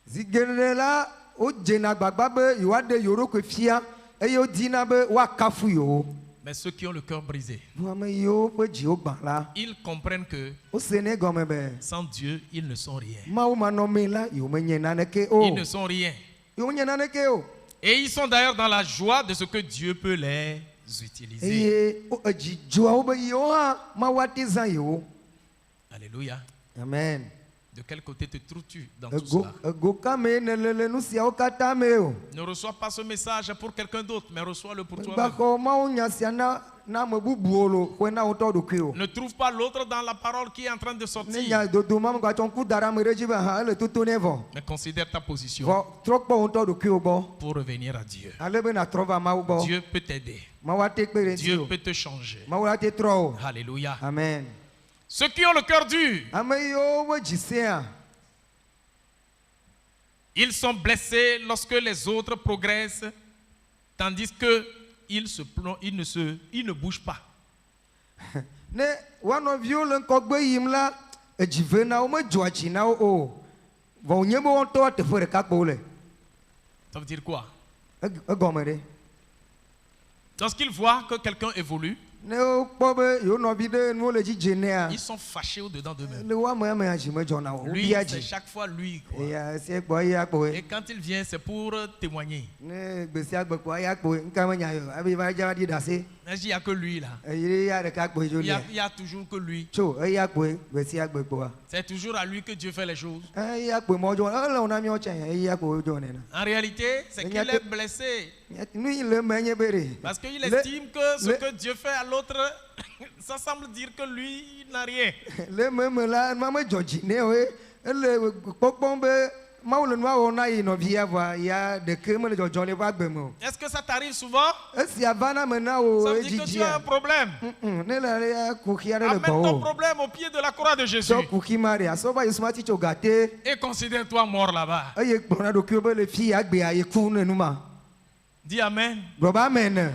zi geɖe la wodzena gbagba be yewoaɖe yewo ɖokui fia eye wodina be woakafu yewo. Mais ceux qui ont le cœur brisé, vɔ ame yiwo ƒe dziwo gbã la. ils comprennent que wosene gɔme be sans Dieu, ils ne sont rien. mawu manɔme la yewo menye naneke Ils o. ne sont rien. yewo nye naneke o. Et ils sont d'ailleurs dans la joie de ce que Dieu peut les utiliser. eye edzi dzɔa wo be yewo hã mawu ate zã yewo. Alléluia. amen. De quel côté te trouves-tu dans tout ego cela? ego ka me ne le nu siawo katã me o. Ne reçois pas ce message pour quelqu'un d'autre, mais reçois-le pour gba toi-même. xɔ mawu nya sia na ame bubuwo lo xoe na wotɔ ɖokui o. Ne trouve pas l'autre dans la parole qui est en train de ne sortir. nya dodo ma gbatsɔ ŋku da ɖe ame ɖe dzi be ha ele toto nɛ vɔ. Mais considère ta position vɔ trɔ kpɔ wotɔ ɖokuiwo gbɔ. pour revenir à Dieu. ale be natrɔ va mawu gbɔ. Dieu peut t'aider. mawu ate kpe ɖe ŋuti Dieu o. peut te changer. mawu ate trɔ o. Alléluia. amen. Ceux qui ont le cœur dur, ame yiwo ƒe dzi sea. ils sont blessés lorsque les autres progressent, tandis que ils ne bougent pas. ne woa nɔviwo le ŋkɔgbe yim la edzi ve na wo medzɔa dzi na wo o. vɔ wònye be woawo ŋutɔ teƒe ɖeka kpo wole. Ça veut dire quoi? egɔme ɖe. Lorsqu'ils voient que quelqu'un évolue, ne wokpɔ be yewo nɔvi ɖe nuwo le dzidze nea. ils sont fâchés au-dedans d'eux-mêmes. le woame amea dzi medzɔna o. Lui, wobia c'est dzi. chaque fois lui, quoi. eya esia kpɔ eya kpoe. Et quand il vient, c'est pour témoigner. ne gbesia gbe kpɔ eya kpoe ŋka menya yo abe va dza ɖi ɖase. Mais il n'y a que lui là. eye ya ɖeka kpoe dzo lia. Il y a toujours que lui. tso eya kpoe gbesia gbe kpoa. C'est toujours à lui que Dieu fait les choses. eya kpoe mɔ dzɔ ele wo na miawo tsɛ eya kpoe dzɔ nena. En réalité, c'est qu'il est blessé. nu yi le me nye be ɖe. Parce qu'il estime que ce que Dieu fait à l'autre, ça semble dire que lui n'a rien. le meme la nua medzɔ dzi nɛ o ye ele kpɔkpɔm be mawu le nua wɔm na yi nɔvia vɔa ya ɖeke mele dzɔdzɔm le eƒe agbe me o. Est-ce que ça t'arrive souvent? esia va na me na wo Ça veut dire que tu as un edzidzi. problème. ne le ya kuxi aɖe le Amène ton gbɔ o. problème au pied de la croix de Jésus. sɔ kuxi ma ɖe asɔ va yesu ma ti tso gate. Et considère-toi mort là-bas. eye kplɔna ɖokuiwo be le fi agbea ye ku ne nu ma. Dis Amen. gblɔ be amen.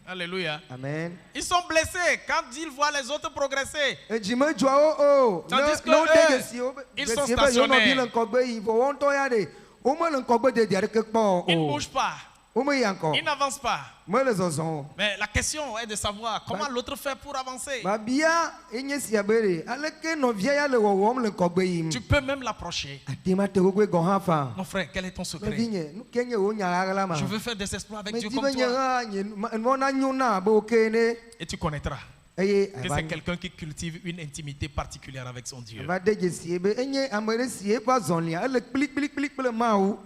Alléluia. amen. Ils sont blessés quand ils voient les autres progresser. edzi me dzɔa wo o. Tandis que ne wode eux, gesiwo be ils sont yewo nɔvi stationnaires. le ŋkɔgbe yi vɔ wɔn ŋutɔ ya ɖe wome le ŋkɔgbe dede aɖeke kpɔ Il ne o bouge pas, wome yi ŋkɔ il n'avance pas. mele zɔzɔm o Mais la question est de savoir comment l'autre fait pour avancer. babia enye sia be ɖe aleke nɔvia ya le wɔwɔm le ŋkɔgbe yim Tu peux même l'approcher. ate ma te gbogbo gɔ hã fa Mon frère, quel est ton secret? nɔvinye nu ke nye wo nya ɣaɣla ma Je veux faire des exploits avec Dieu medi comme be nye toi. hã nye nua na nyo na abe wo ke ne Et tu connaîtras eye que c'est quelqu'un qui cultive une intimité particulière avec son Dieu. ava de dzesie be enye ame ɖe si eƒe azɔlia ele kplikplikpli kple mawu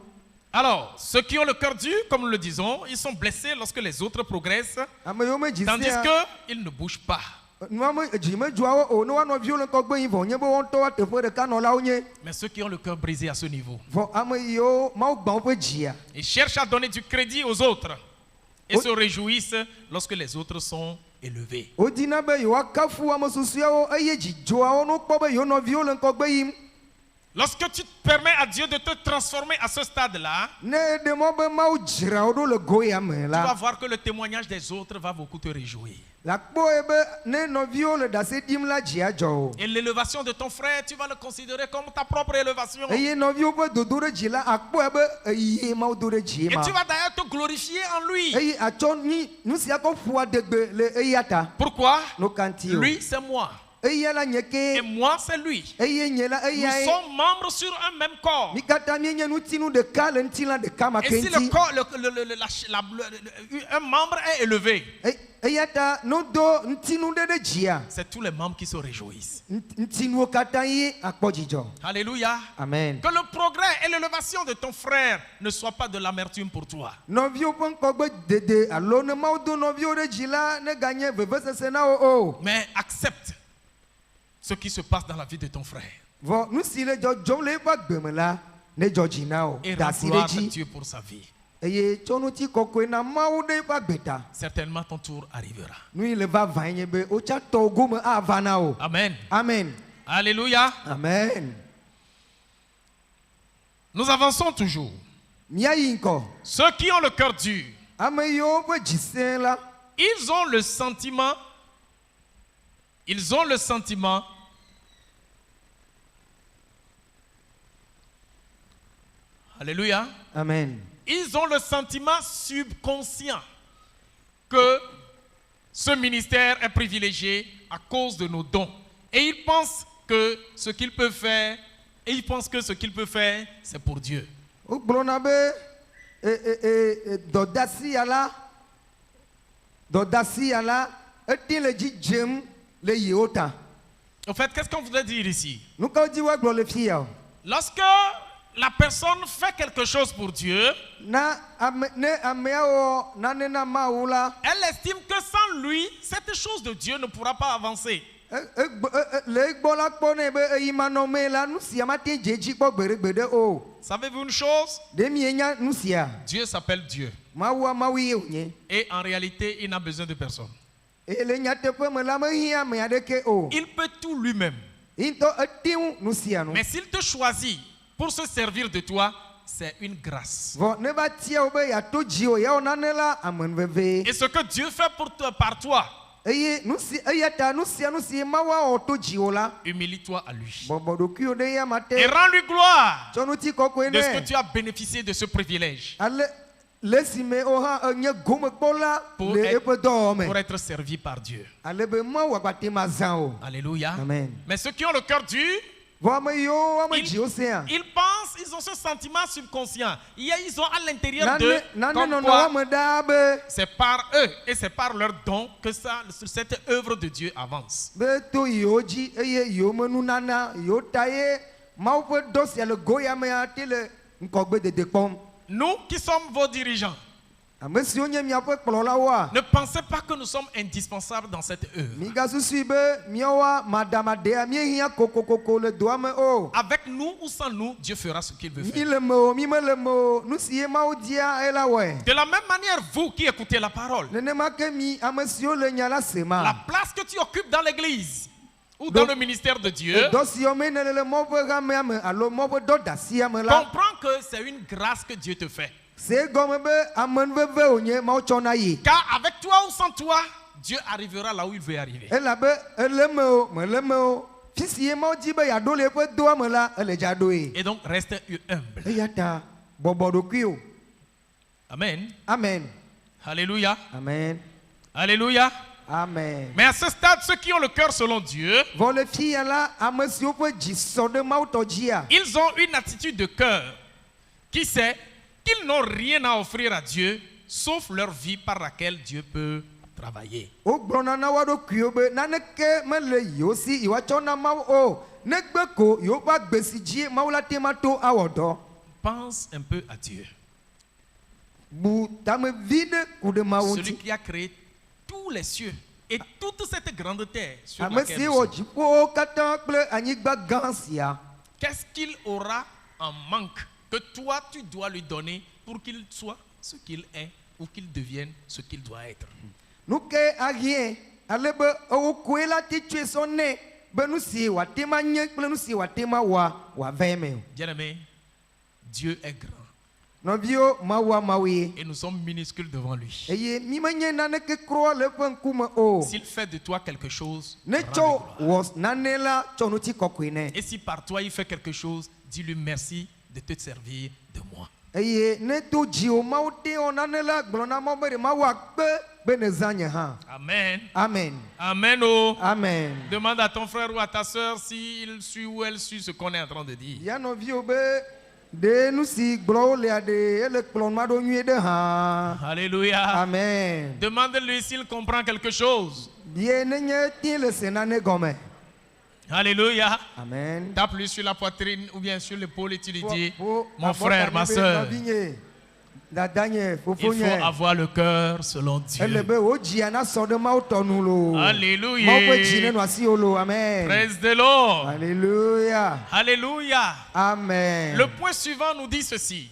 Alors, ceux qui ont le cœur dur, comme nous le disons, ils sont blessés lorsque les autres progressent, ame yiwo me dzi tandis sia qu'ils ne bougent pas. nua me dzi me dzɔawo o ne woa nɔviwo le ŋkɔgbe yim vɔ nye be wɔntɔwo teƒe ɖeka nɔlawo nye Mais ceux qui ont le cœur brisé à ce niveau, vɔ ame yiwo mawu gbã woƒe dzia ils cherchent à donner du crédit aux autres et Oui. se réjouissent lorsque les autres sont élevés. wodina be yewoakafu ame susuewo eye dzidzɔawo ne wokpɔ be yewo nɔviwo le ŋkɔgbe yim Lorsque tu permets à Dieu de te transformer à ce stade-là, ne eɖe mɔ be mawu dzra wo ɖo le go ya me tu vas la voir que le témoignage des autres va beaucoup te réjouir. la kpɔ ye be ne nɔviwo le ɖase ɖim la dzi adzɔ o Et l'élévation de ton frère, tu vas le considérer comme ta propre élévation. eye nɔviwo ƒe dodo ɖe dzi la akpɔe be eye mawu do ɖe dzi Et ma tu vas d'ailleurs te glorifier en lui. eye atsɔ nu sia kɔ ƒu adegbe le eya ta Pourquoi? no kanti o Lui, c'est moi. eya la nye Et ke moi, c'est lui. eye nye la Nous eyae sommes membres sur un même corps. mi katã mienye nutinu ɖeka le ŋutilã ɖeka ma Et ke si le ŋuti corps, un membre est élevé, eya ta no do ŋutinu ɖe ɖe dzia c'est tous les membres qui se réjouissent. ŋutinuwo katã ye akpɔ dzidzɔ Alléluia. amen Que le progrès et l'élévation de ton frère ne soient pas de l'amertume pour toi. nɔviwo ƒe ŋkɔgbe dede alo ne mawu do nɔviwo ɖe dzi la ne ganye vevesese na wo o Mais accepte ce qui se passe dans la vie de ton frère. vɔ nu si le dzɔdzɔm le eƒe agbe me la ne dzɔ dzi na o Et da rends asi ɖe gloire à dzi Dieu pour sa vie. eye tsɔ ŋuti kɔkɔe na mawu ɖe eƒe agbe ta Certainement ton tour arrivera. nu yi le vava nye be wotsa tɔwo gome ava na o Amen. amen Alléluia. amen Nous avançons toujours. míayi ŋkɔ Ceux qui ont le cœur dur, ame yiwo ƒe dzi sẽ la ils ont le sentiment Alléluia. amen Ils ont le sentiment subconscient que ce ministère est privilégié à cause de nos dons. Et ils pensent que ce qu'ils peuvent faire, c'est pour Dieu. wogblɔna be dɔdasi ya la eti le dzi dzem le yiwo ta En fait, qu'est-ce qu'on voudrait dire ici? nu kawo dzi woagblɔ le fi ya o Lorsque la personne fait quelque chose pour Dieu, na ne amea wɔ nane na mawu la elle estime que sans lui, cette chose de Dieu ne pourra pas avancer. le egbɔ la kpɔ nɛ be eyimanɔme la nu sia mate dze dzi kpɔ gbeɖegbeɖe o Savez-vous une chose? ɖe mienya nu sia Dieu s'appelle Dieu. mawua mawu ye wònye Et en réalité, il n'a besoin de personne. eye le nyateƒe me la mehiã ame aɖeke o Il peut tout lui-même. yi ŋutɔ ete ŋu nu sia nu Mais s'il te choisit pour se servir de toi, c'est une grâce. vɔ ne va tia wo be yeato dziwò yeawɔ nane la amenuveve Et ce que Dieu fait par toi, eye eya ta nu sia mawu awɔ to dziwò la humilie-toi à lui. bɔbɔ ɖokuiwo ɖe ya ma te Et rends-lui gloire tsɔ ŋuti kɔkɔe de ce que nɛ tu as bénéficié de ce privilège ale le si me wo hã enye gomekpɔla Pour le être- eƒe dɔwɔme pour être servi par Dieu. ale be mawu agbate ma zã o Alléluia. amen Mais ceux qui ont le cœur dur, vɔ ame yiwo ame Ils- dziwo sea ils pensent, ils ont ce sentiment subconscient. Ils ont à l'intérieur d'eux, nane comme nɔnɔ quoi wɔme ɖaa be c'est par eux et c'est par leur don que cette œuvre de Dieu avance. be to yiwo dzi eye yiwo me nunana yiwo ta ye mawu ƒe dɔ sia le go ya mea te le ŋkɔgbe dede kpɔm Nous qui sommes vos dirigeants, ame siwo nye miaƒe kplɔlawoa ne pensez pas que nous sommes indispensables dans cette œuvre. migasusui be miawoa madamadea miehiã kokokoko le doa me o Avec nous ou sans nous, Dieu fera ce qu'il veut mi faire. le me o mi mele me o nu si ye mawu dia ela wɔe De la même manière, vous qui écoutez la parole, nenema ke mi ame siwo le nya la se la ma place que tu occupes dans l'église ou dans Donc, le ministère de Dieu, dɔ siwo me ne le mɔ ƒe hamea me alo mɔ ƒe dɔ dasia me la comprends que c'est une grâce que Dieu te fait. se gɔme be amenuveve wònye mawu tsɔna yi Car avec toi ou sans toi, Dieu arrivera là où il veut arriver. elabe ele me o mele me o fi si ye mawu di be yeaɖo le eƒe doa me la ele dza ɖoe Et donc, reste humble. eya ta bɔbɔ ɖokui o. Amen. Amen. Alléluia. Amen. Alléluia. Amen. Mais à ce stade, ceux qui ont le cœur selon Dieu, Vɔ le fi ya la, ame siwo ƒe dzi sɔ ɖe Mawu tɔ dzia, ils ont une attitude de cœur qui sait qu'ils n'ont rien à offrir à Dieu sauf leur vie par laquelle Dieu peut travailler. wogblɔna na wo ɖokuiwo be naneke mele yewo si yewoatsɔ na Mawu o, negbe ko yewo ƒe agbe si dzi Mawu la te ma to awɔ dɔ. Pense un peu à Dieu, Bu tamevi ɖe ku ɖe Mawu celui ŋuti. qui a créé tous les cieux et toute cette grande terre sur Ame laquelle si nous wɔ sommes. dziƒowo katã kple anyigba gã sia. Qu'est-ce qu'il aura en manque que toi tu dois lui donner pour qu'il soit ce qu'il est ou qu'il devienne ce qu'il doit être? Nu ke ahie ale be ewo koe la te tsoe sɔ nɛ be nu si wòate ma nye kple nu si wòate ma wɔa wòava eme o. Bien-aimé, Dieu est grand Nɔviwo Mawua Mawu ye. et nous sommes minuscules devant lui. Eye mi menye naneke kroa le eƒe ŋkume o. S'il fait de toi quelque chose, Ne rends-lui tsɔ gloire. wɔ nane la tsɔ ŋuti kɔkɔe nɛ. Et si par toi il fait quelque chose, dis-lui merci de te servir de moi. Eye ne to dziwò Mawu te wɔ nane la gblɔ na Mawu be ɖe Mawu akpe be ne zã nye hã. Amen. Amen. Amen. Oh. Amen. Demande à ton frère ou à ta soeur s'il suit ou elle suit ce qu'on est en train de dire. Ya nɔviwo be ɖe nu si gblɔ wolea ɖe ele kplɔ ma ɖo nyuie ɖe hã. Alléluia. Amen. Demande-lui s'il comprend quelque chose. Bie nenye tie le se nane gɔme. Alléluia. Amen. Tape-lui sur la poitrine ou bien sur l'épaule et tu lui dis, Fo- mon abɔta frère, ne ma be soeur, nɔvinye, dadanye, il fofonye. faut avoir le cœur selon Ele Dieu. be wo dzia na sɔ ɖe Mawu tɔ nu lo. Alléluia. Mawu ƒe dzi ne nɔ asi wo lo. Amen. Praise the Lord. Alléluia. Alléluia. Amen. Le point suivant nous dit ceci.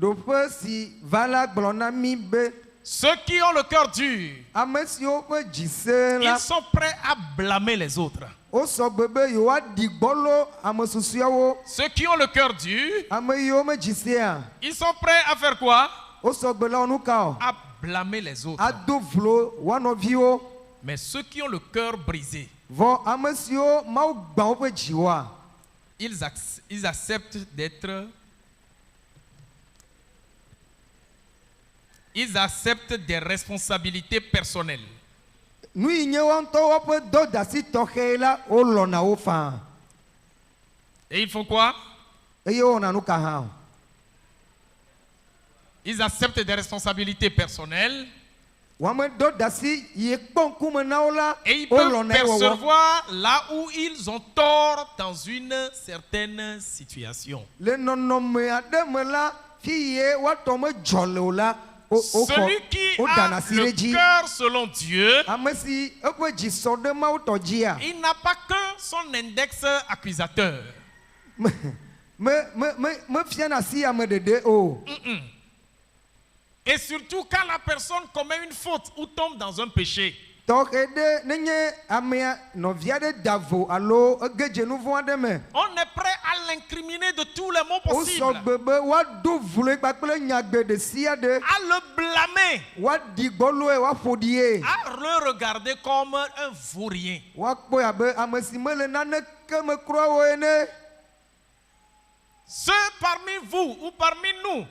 Ɖoƒe si va la gblɔ na mi be Ceux qui ont le cœur dur, ame siwo ƒe dzi sẽ la ils sont prêts à blâmer les autres. wosɔ gbe be yewoaɖi gbɔlo ame susɔewo. Ceux qui ont le cœur dur, Ame yiwo me dzi sea ils sont prêts à faire quoi? wosɔ gbe la wo nu ka o. À blâmer les autres. Ado vlo woa nɔviwo. Mais ceux qui ont le cœur brisé, Vɔ ame siwo Mawu gbã woƒe dziwoa, ils acceptent d'être... Ils acceptent des responsabilités personnelles. nu yi nye woawo ŋutɔ woƒe dɔdeasi tɔxɛ la wolɔna wo faa. Et ils font quoi? Eye wowɔna nu ka hã o. Ils acceptent des responsabilités personnelles Woame dɔdeasi yi kpɔ ŋkume na wo la et ils peuvent wolɔna ye wɔwɔ. percevoir là où ils ont tort dans une certaine situation. Le nɔnɔme aɖe me la fi ye woatɔ me dzɔ le o la Celui qui wodana a asi ɖe le dzi. cœur selon Dieu, Ame si eƒe dzi sɔ ɖe Mawu tɔ dzia il n'a pas que son index accusateur. mefiana asi ame ɖeɖe o. Et surtout quand la personne commet une faute ou tombe dans un péché. Tɔxɛ ɖe nenye amea nɔvia ɖe da vo alo ege dze nu vɔ̃ aɖe me. On est prêt à l'incriminer de tous les mots possibles, Wosɔ gbe be woaɖo vloe kpakple nyagbe ɖe sia ɖe. à le blâmer, Woaɖi gbɔloe woaƒo ɖi ye. à le regarder comme un vaurien. Woakpɔe abe ame si mele naneke me kura o ene. Ceux parmi vous ou parmi nous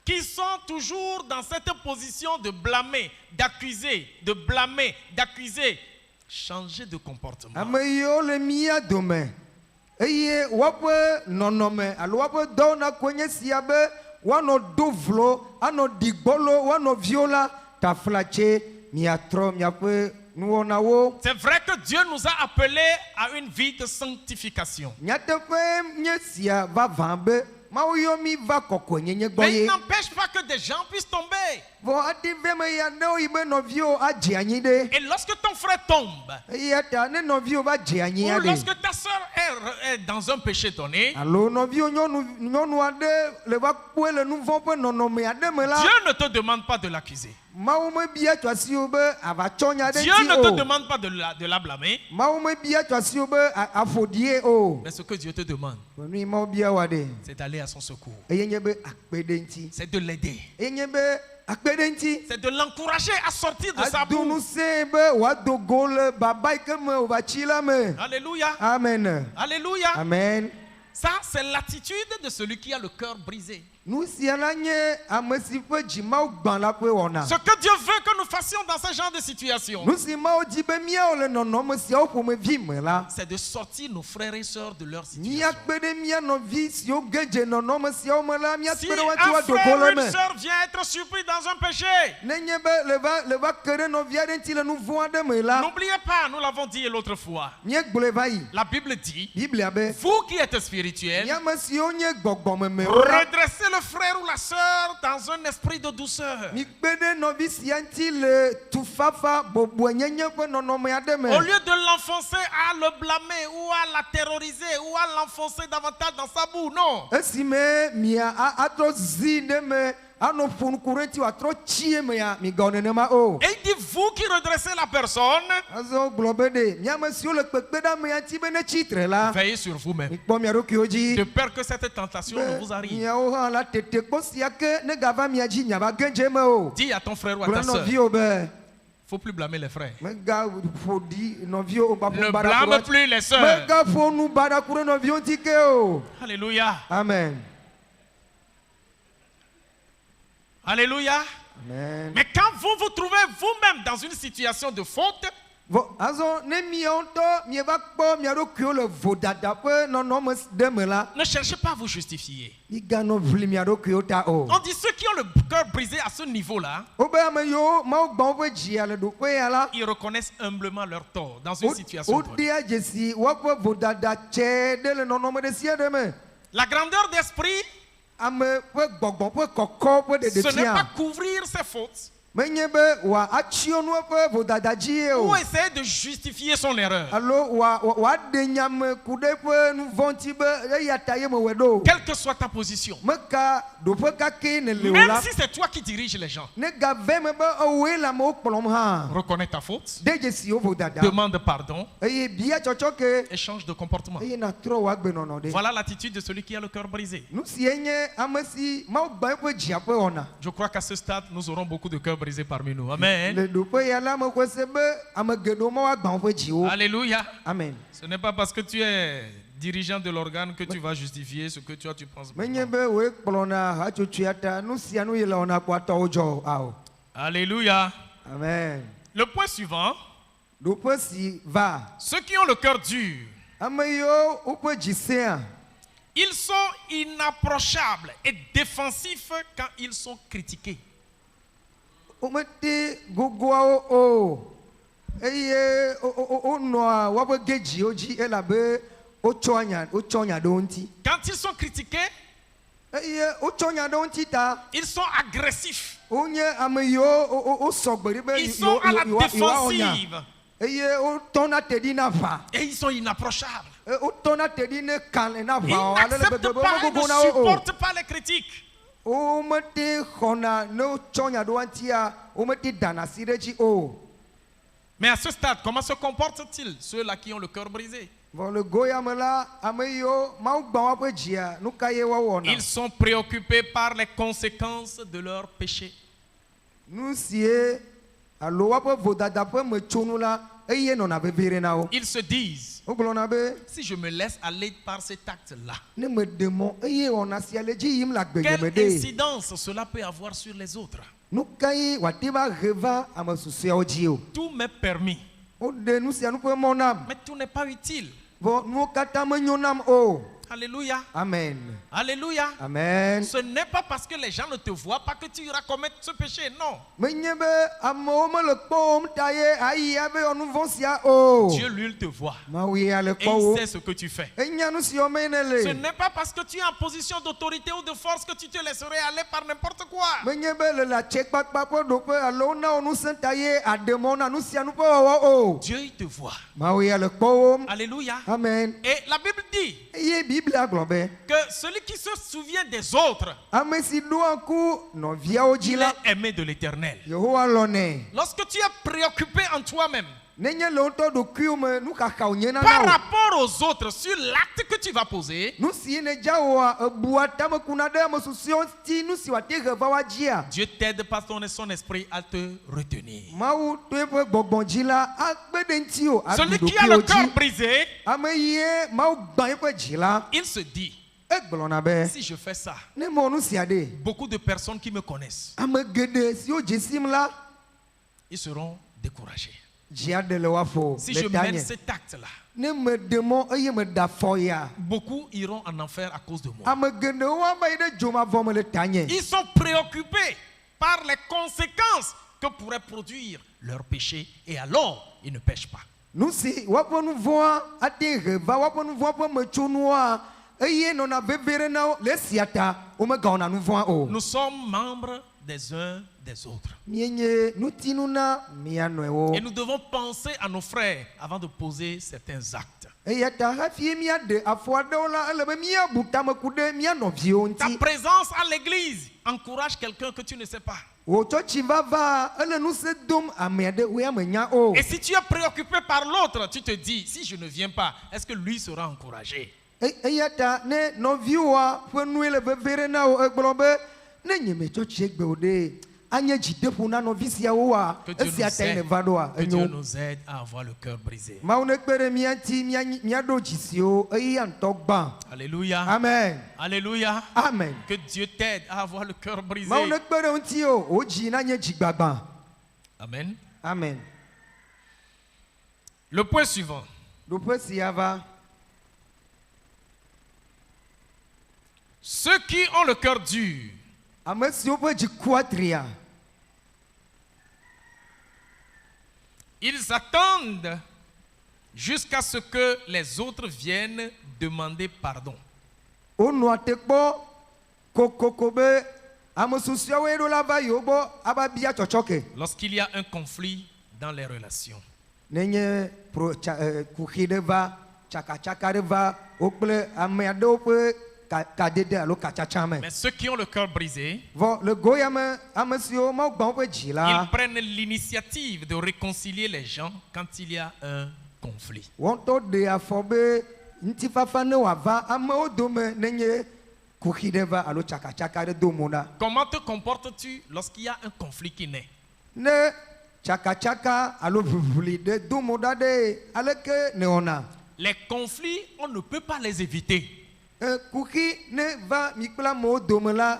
qui sont toujours dans cette position de blâmer, d'accuser, de blâmer, d'accuser, changez de comportement. Ame yiwo le mía dome eye woaƒe nɔnɔme alo woaƒe dɔwɔna koe nye sia be woanɔ do vlo, anɔ ɖi gbɔlo woanɔ viwo la taflatse miatrɔ miaƒe nuwɔnawo. C'est vrai que Dieu nous a appelés à une vie de sanctification. Nyateƒe nye sia vavã be Mawu yɔ mi va kɔkɔenyenye gbɔ Mais il ye. n'empêche pas que des gens puissent tomber. Vɔ ati ve me ya ɖewo yi be nɔviwo adze anyi ɖe. Et lorsque ton frère tombe, Eya ta ne nɔviwo va dze anyi ou aɖe. lorsque ta soeur est dans un péché donné, Alo nɔviwo nyɔnu aɖe le va kpɔe le nu vɔ̃ ƒe nɔnɔme aɖe me la. Dieu ne te demande pas de l'accuser. Mawu mebia tso asiwo be ava tsɔ nya ɖe Dieu ŋuti ne te o. demande pas de la blâmer. Mawu mebia tso asiwo be afɔɖie o. Mais ce que Dieu te demande, Nu Mawu bia wa ɖe. c'est d'aller à son secours. Eye nye be akpe ɖe ŋuti. C'est de l'aider. Eye nye be akpe ɖe ŋuti. C'est de l'encourager à sortir de sa Ado nu boue. se be wòado go le baba yi ke me wòva tsi la me. Alléluia. Amen. Alléluia. Amen. Ça, c'est l'attitude de celui qui a le cœur brisé. nu sia la nye ame si ƒe dzi Mawu gbã la ƒe wɔna. Ce que Dieu veut que nous fassions dans ce genre de situation, Nu si Mawu di be míawo le nɔnɔme siawo ƒomevi me la, c'est de sortir nos frères et sœurs de leur situation. míakpe ɖe mía nɔvi siwo ge dze nɔnɔme siawo me la, Si míakpe ɖe un woawo ado frère go ou le une me. sœur vient être surpris dans un péché, Nenye be le va ke ɖe nɔvia ɖe ŋuti le nu vɔ̃ aɖe me la, n'oubliez pas, nous l'avons dit l'autre fois, míegblɔe va yi. la Bible dit, Biblia be, vous qui êtes spirituels, míame siwo nye gbɔgbɔmemewo la, redressez le frère ou la sœur dans un esprit de douceur. mikpe ɖe nɔvi sia ŋuti le tufafa bobonyenye ƒe nɔnɔme aɖe me. Au lieu de l'enfoncer à le blâmer ou à la terroriser ou à l'enfoncer davantage dans sa boue, non. Esime mia atrɔ zi ɖe me anɔ ƒo nuku ɖe ŋuti wòatrɔ tsi mea migawɔ nenema o. Et il dit, vous qui redressez la personne, Azɔ gblɔ be ɖe míame siwo le kpekpeɖeamea ŋuti be ne tsitre la, veillez sur vous-même, mikpɔ mia ɖokuiwo de dzi. peur que cette tentation ne Be vous arrive. miawo hã la tetekpɔ sia ke ne gava mia dzi miava ge dze me o. Dis à ton frère ou à ta Gblɔ sœur, nɔviwo be faut plus blâmer les frères. megaƒo ɖi nɔviwo Ne baƒo blâme baɖaku plus les sœurs. megaƒo nu baɖaku ɖe nɔviwo ŋuti ke o. Alléluia. Amen. Alléluia. Amen. Mais quand vous vous trouvez vous-même dans une situation de faute, Vɔ azɔ ne miawo ŋutɔ mieva kpɔ mia ɖokuiwo le vodada ƒe nɔnɔme ɖe me la, ne cherchez pas à vous justifier. miganɔ ʋli mia ɖokuiwo ta o. On dit ceux qui ont le cœur brisé à ce niveau-là, Wobe ame yiwo Mawu gbã woƒe dzia le ɖoƒe ya la, ils reconnaissent humblement leur tort dans une situation donnée. woɖea dzesi woaƒe vodada tsɛ ɖe le nɔnɔme ɖe sia ɖe me. La grandeur d'esprit, Ame ƒe gbɔgbɔ ƒe kɔkɔ ƒe ce n'est pas ɖeɖetia couvrir ses fautes menye be wòatsyɔ nu eƒe vodada dzie ou o, essayer de justifier son erreur. alo wòaɖe nyame ku ɖe ƒe nu vɔ̃ ŋuti be eya ta ye mewɔe ɖo. Quelle que soit ta position, Meka ɖoƒe kakɛ ne le o même la, si c'est toi qui diriges les gens, ne gave me be ewoe le amewo kplɔm hã. reconnais ta faute, De dzesi wo vodada. demande pardon Eye bia tsɔtsɔke et change de comportement. eye natrɔ wò agbenɔnɔ ɖe. Voilà l'attitude de celui qui a le cœur brisé. Nu sie nye ame si Mawu gbã eƒe dzia ƒe wɔna. Je crois qu'à ce stade, nous aurons beaucoup de cœurs brisés parmi nous. Amen. Le ɖoƒe ya la me xɔse be ame geɖewo Mawu agbã woƒe dziwo. Alléluia. Amen. Ce n'est pas parce que tu es dirigeant de l'organe que tu vas justifier ce que tu penses. Menye be woe kplɔna hatsotsoa ta nu sia nu yi le wɔna kpɔ atɔwo dzɔ ao. Alléluia. Amen. Le point suivant, Ɖoƒe si va. ceux qui ont le cœur dur, Ame yiwo woƒe dzi sea, ils sont inapprochables et défensifs quand ils sont critiqués. womete gogoawo o. Eye wonɔa woaƒe gedziwo dzi elabe wotsɔ nya ɖe wo ŋuti. Quand ils sont critiqués, Eye wotsɔ nya ɖe wo ŋuti ta, ils sont agressifs. wonye ame yiwo wosɔgbe ɖi be Ils sont à la yewoawɔ nya. défensive Eye wotɔna te ɖi na ʋa. et ils sont inapprochables. Wotɔna te ɖi ne kalẽ na Ils ʋawo ale le n'acceptent bebe pas et gogo ne na wo o. supportent pas les critiques. Womete xɔna ne wotsɔ nya ɖe wo ŋutia, womete dana asi ɖe dzi o. Mais à ce stade, comment se comportent-ils, ceux-là qui ont le cœur brisé? Vɔ le goya me la, ame yiwo Mawu gbã woaƒe dzia, nu ka ye woawɔna? Ils sont préoccupés par les conséquences de leur péché. Nu sie alo woaƒe vodada ƒe metsonu la, eye nɔna vevie ɖe na wo. Ils se disent, Wogblɔna be si je me laisse aller par cet acte-là, ne meɖe mɔ eye wɔna sia le dzi yim le agbegbe quelle me ɖe. incidence cela peut avoir sur les autres? Nu ka ye wòate va he va ame susɔeawo dzi o? Tout m'est permis, Woɖe nu sia nu ƒe mɔ nam. mais tout n'est pas utile. Vɔ nuwo katã menyo nam o. Alléluia. Amen. Alléluia. Amen. Ce n'est pas parce que les gens ne te voient pas que tu iras commettre ce péché, non. Menye be amewo mele kpɔwòm ta ye ayi ave wɔ nu vɔ̃ sia o. Dieu, lui, il te voit. Mawu ya le Et il kpɔwò. sait ce que tu fais. Enya nu siwo me ne Ce le. n'est pas parce que tu es en position d'autorité ou de force que tu te laisserais aller par n'importe quoi. Menye be le atsekpakpa ƒe ɖoƒe alo na wo ŋusẽ ta ye aɖemɔ na nu sia nu ƒe wɔwɔ o. Dieu, il te voit. Mawu ya le kpɔwòm. Alléluia. Amen. Et la Bible dit Eye Biblia gblɔ be que celui qui se souvient des autres, ame si ɖo ŋku nɔviawo dzi il la, est aimé de l'Éternel. Yehowa lɔnɛ. Lorsque tu es préoccupé en toi-même Nenye le ŋutɔ ɖokuiwo me nu xaxawo nye na par na wo. rapport aux autres sur l'acte que tu vas poser, Nu si ne dza woa ebua tamekuna ɖe ame susɔewo ŋuti nu si wòate he va woadzia. Dieu t'aide par son esprit à te retenir. Mawu to eƒe gbɔgbɔ dzi la akpe ɖe ŋuti o. Celui aɖu qui a le ɖokuiwo cœur dzi. brisé, Ame yie Mawu gbã eƒe dzi la, il se dit, egblɔna be si je fais ça, ne mɔ nu sia ɖe beaucoup de personnes qui me connaissent, ame geɖe siwo dze sim la ils seront découragés. dzia ɖe le woafɔ Si le je ta mène nye cet acte-là, ne me ɖe mɔ eye me da afɔ ya beaucoup iront en enfer à cause de moi. ame geɖewo ava yi ɖe dzomavɔ me le ta nye Ils sont préoccupés par les conséquences que pourrait produire leur péché et alors ils ne pêchent pas. nu si woaƒe nu vɔa ate he va woaƒe nu vɔa ƒe metsonuwoa eye nɔna veve ɖe na wo le esia ta womegawɔna nu vɔa o Nous sommes membres des uns des autres. mienye nutinu na mia nɔewo Et nous devons penser à nos frères avant de poser certains actes. eya ta hafi miaɖe afɔ aɖewo la ele be miabu tameku ɖe mia nɔviwo Ta ŋuti présence à l'église encourage quelqu'un que tu ne sais pas. wò tsɔtsi vava ele ŋusẽ dom ame aɖe woe amenya o Et si tu es préoccupé par l'autre, tu te dis, si je ne viens pas, est-ce que lui sera encouragé? eya ta ne nɔviwoa ƒe nue le veve ɖe na wo egblɔ be ne nye metsɔtsi egbe o ɖe anye dzideƒo na nɔvi siawoa Que Dieu esia ta nous ne aide, va ɖoa que Dieu enyo nous aide à avoir le cœur brisé. mawu ne kpe ɖe mía ŋuti míaɖo dzi siwo eya ŋutɔ gbã Alléluia. amen Alléluia. amen Que Dieu t'aide à avoir le cœur brisé. mawu ne kpe ɖe ŋuti o wò dzi na nye dzigbagbã Amen. amen Le point suivant. ɖoƒe sia va Ceux qui ont le cœur dur ame siwo ƒe dzikua tria ils attendent jusqu'à ce que les autres viennent demander pardon. wonɔa te kpɔ kokoko be ame susɔewoe ɖo la va yewo gbɔ ava bia tsɔtsɔke Lorsqu'il y a un conflit dans les relations. nenye kuxi ɖe va tsakatsaka ɖe va wo kple ame aɖewo ƒe kadede alo katsatsa me Mais ceux qui ont le cœur brisé, vɔ le go ya me ame siwo mawu gbã woƒe dzi la ils prennent l'initiative de réconcilier les gens quand il y a un conflit. wɔntɔ ɖe afɔ be ŋutifafa ne wòava amewo dome nenye kuxi ɖe va alo tsakatsaka ɖe do mo ɖa Comment te comportes-tu lorsqu'il y a un conflit qui naît? ne tsakatsaka alo ʋuʋuli ɖe do mo ɖa ɖe aleke ne wɔna Les conflits, on ne peut pas les éviter. kuxi ne va mi kple amewo dome la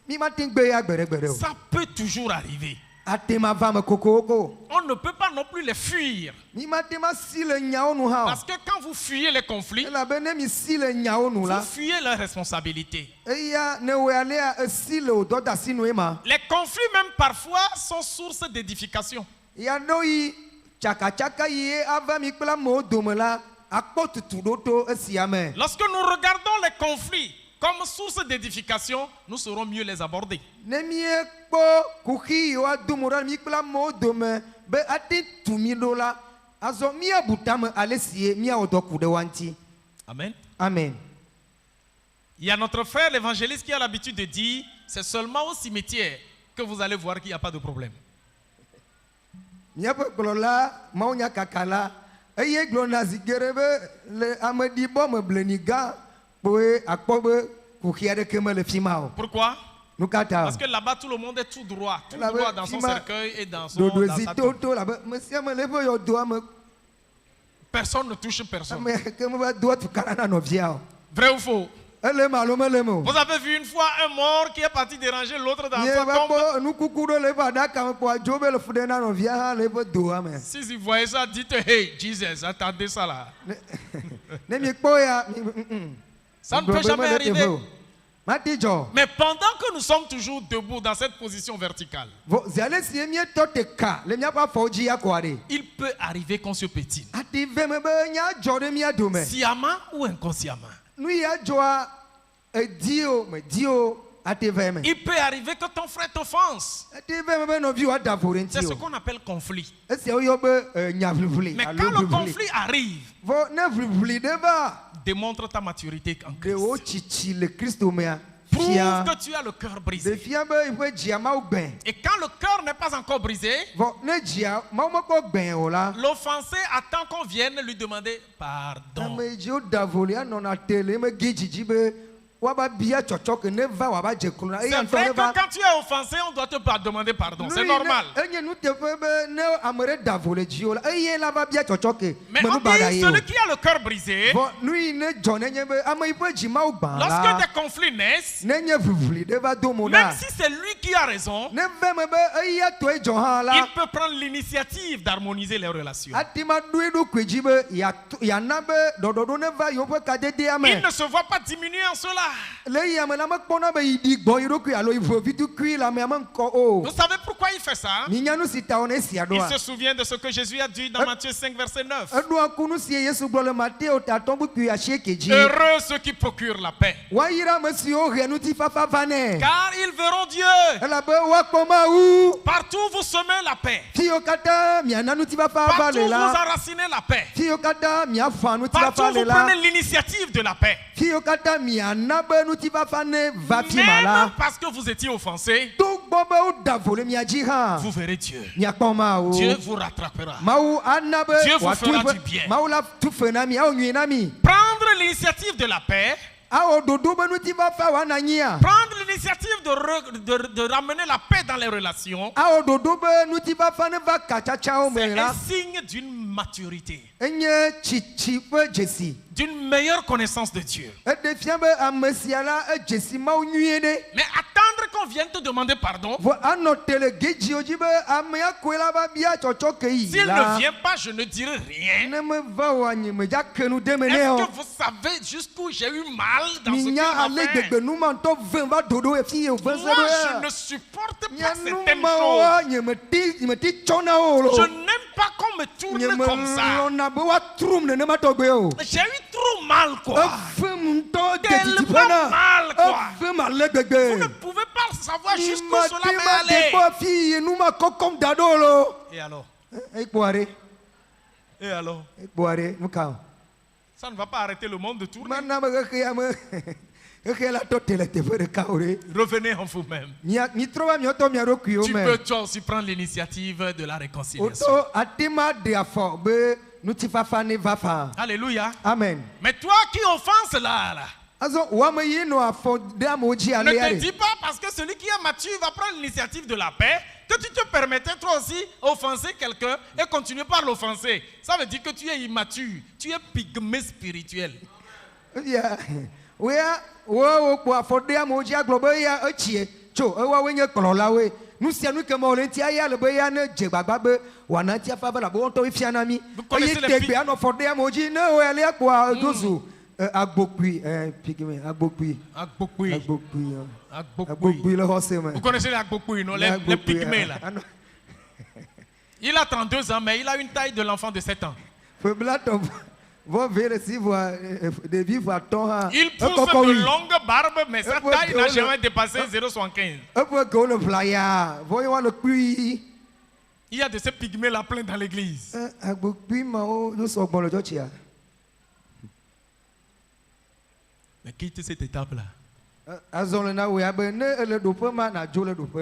mi mate ŋu gbe ya gbeɖegbeɖe o Ça peut toujours arriver. ate ma va me kokoko On ne peut pas non plus les fuir. mi mate ma si le nyawo nu hã Parce que quand vous fuyez les o conflits, elabe ne mi si le nyawo nu vous la fuyez leurs responsabilités. eya ne wo alea esi le wò dɔdasi nu ema Les conflits même parfois sont source d'édification. ya ɖo yi tsakatsaka yi ava mi kple amewo dome la akpɔ tutu ɖo to esia me Lorsque nous regardons les conflits comme source d'édification, nous saurons mieux les aborder. ne miekpɔ kuxi yiwo ado mo ɖa mi kple amewo dome be ate tu mi ɖo la azɔ miabu tame ale sie miawɔ dɔ ku ɖe wa ŋuti Amen. amen Il y a notre frère l'évangéliste qui a l'habitude de dire, c'est seulement au cimetière que vous allez voir qu'il n'y a pas de problème. míaƒe kplɔla mawunyakaka la eye gblɔna zi geɖe be le ameɖibɔ me bleni gã kpoe akpɔ be kuxi aɖeke mele fi ma o Pourquoi? nu ka ta Parce que là-bas, tout le monde est tout droit La dans son fima- cercueil et dans ɖoɖoezi sa tombe. toto labe me sia me le eƒe yɔdoa me Personne ne touche personne. ame ke meva doa tukana na nɔvia o Vrai ou faux? ele me alo mele me o Vous avez vu une fois un mort qui est parti déranger l'autre dans nye sa va tombe? kpɔ nukuku ɖe le eƒe aɖaka me kpɔ adzo be le fu ɖe na nɔvia hã le eƒe doa me Si vous voyez ça, dites hey, Jesus, attendez ça là. ne miekpɔ ya Ça ne peut jamais arriver. mate dzɔ Mais pendant que nous sommes toujours debout dans cette position verticale, vɔ zi ale sie mietɔ te ka le miaƒe afɔwo dzi ya koa ɖe il peut arriver qu'on se pétine. ati ve me be nya dzɔ ɖe mia dome Sciemment ou inconsciemment. nu ya dzɔa edi o medi o ate ve me Il peut arriver que ton frère t'offense. ate ve me be nɔviwo ada vo ɖe C'est ŋuti ce o qu'on appelle conflit. esiawo yɔ be nya ʋliʋli Mais alo quand le ʋliʋli conflit arrive, vɔ ne ʋliʋli ɖe va démontre ta maturité en ɖewo Christ. tsitsi le kristo mea Prouve fia que tu as le cœur brisé. ɖefia be eƒe dzia mawu gbɛ Et quand le cœur n'est pas encore brisé, vɔ ne dzia mawu mekpɔ gbɛ o la l'offensé attend qu'on vienne lui demander pardon. ame dziwo da vo le anɔna te le emege dzidzi be waba bia tchotchok ne va waba je klona C'est vrai que quand tu es offensé, on doit te demander pardon. C'est normal. Mais on dit celui qui a le cœur brisé, lorsque des conflits naissent, même si c'est lui qui a raison, il peut prendre l'initiative d'harmoniser les relations. Il ne se voit pas diminuer en cela. Vous savez pourquoi il fait ça? Il se souvient de ce que Jésus a dit dans Matthieu 5, verset 9. Heureux ceux qui procurent la paix, car ils verront Dieu. Partout où vous semez la paix, partout où vous enracinez la paix, partout où vous prenez l'initiative de la paix, même parce que vous étiez offensé, vous verrez Dieu. Dieu vous rattrapera. Dieu vous fera du bien. Prendre l'initiative de la paix, prendre l'initiative de ramener la paix dans les relations, c'est un signe d'une maturité, d'une meilleure connaissance de Dieu. Mais attendre qu'on vienne te demander pardon, s'il ne vient pas, je ne dirai rien. Est-ce que vous savez jusqu'où j'ai eu mal dans ce qu'il m'a fait? Moi, je ne supporte pas certaines choses. Je n'aime pas qu'on me tourne comme ça. J'ai eu trop mal, quoi. Tellement mal, quoi. Vous ne pouvez pas savoir jusqu'où cela va aller. Et alors? Et alors? Ça ne va pas arrêter le monde de tourner. Revenez en vous-même. Tu peux toi aussi prendre l'initiative de la réconciliation. Alléluia. Amen. Mais toi qui offenses là, ne te dis pas parce que celui qui est mature va prendre l'initiative de la paix que tu te permettais toi aussi offenser quelqu'un et continuer par l'offenser. Ça veut dire que tu es immature, tu es pygmée spirituel. Vous connaissez les Agbokui, non? Les pygmées là. Il a 32 ans, mais il a une taille de l'enfant de 7 ans. Il pousse de longues barbes, mais sa taille n'a jamais dépassé 0,75. Il y a de ces pygmées là plein dans l'église. Mais quitte cette étape-là.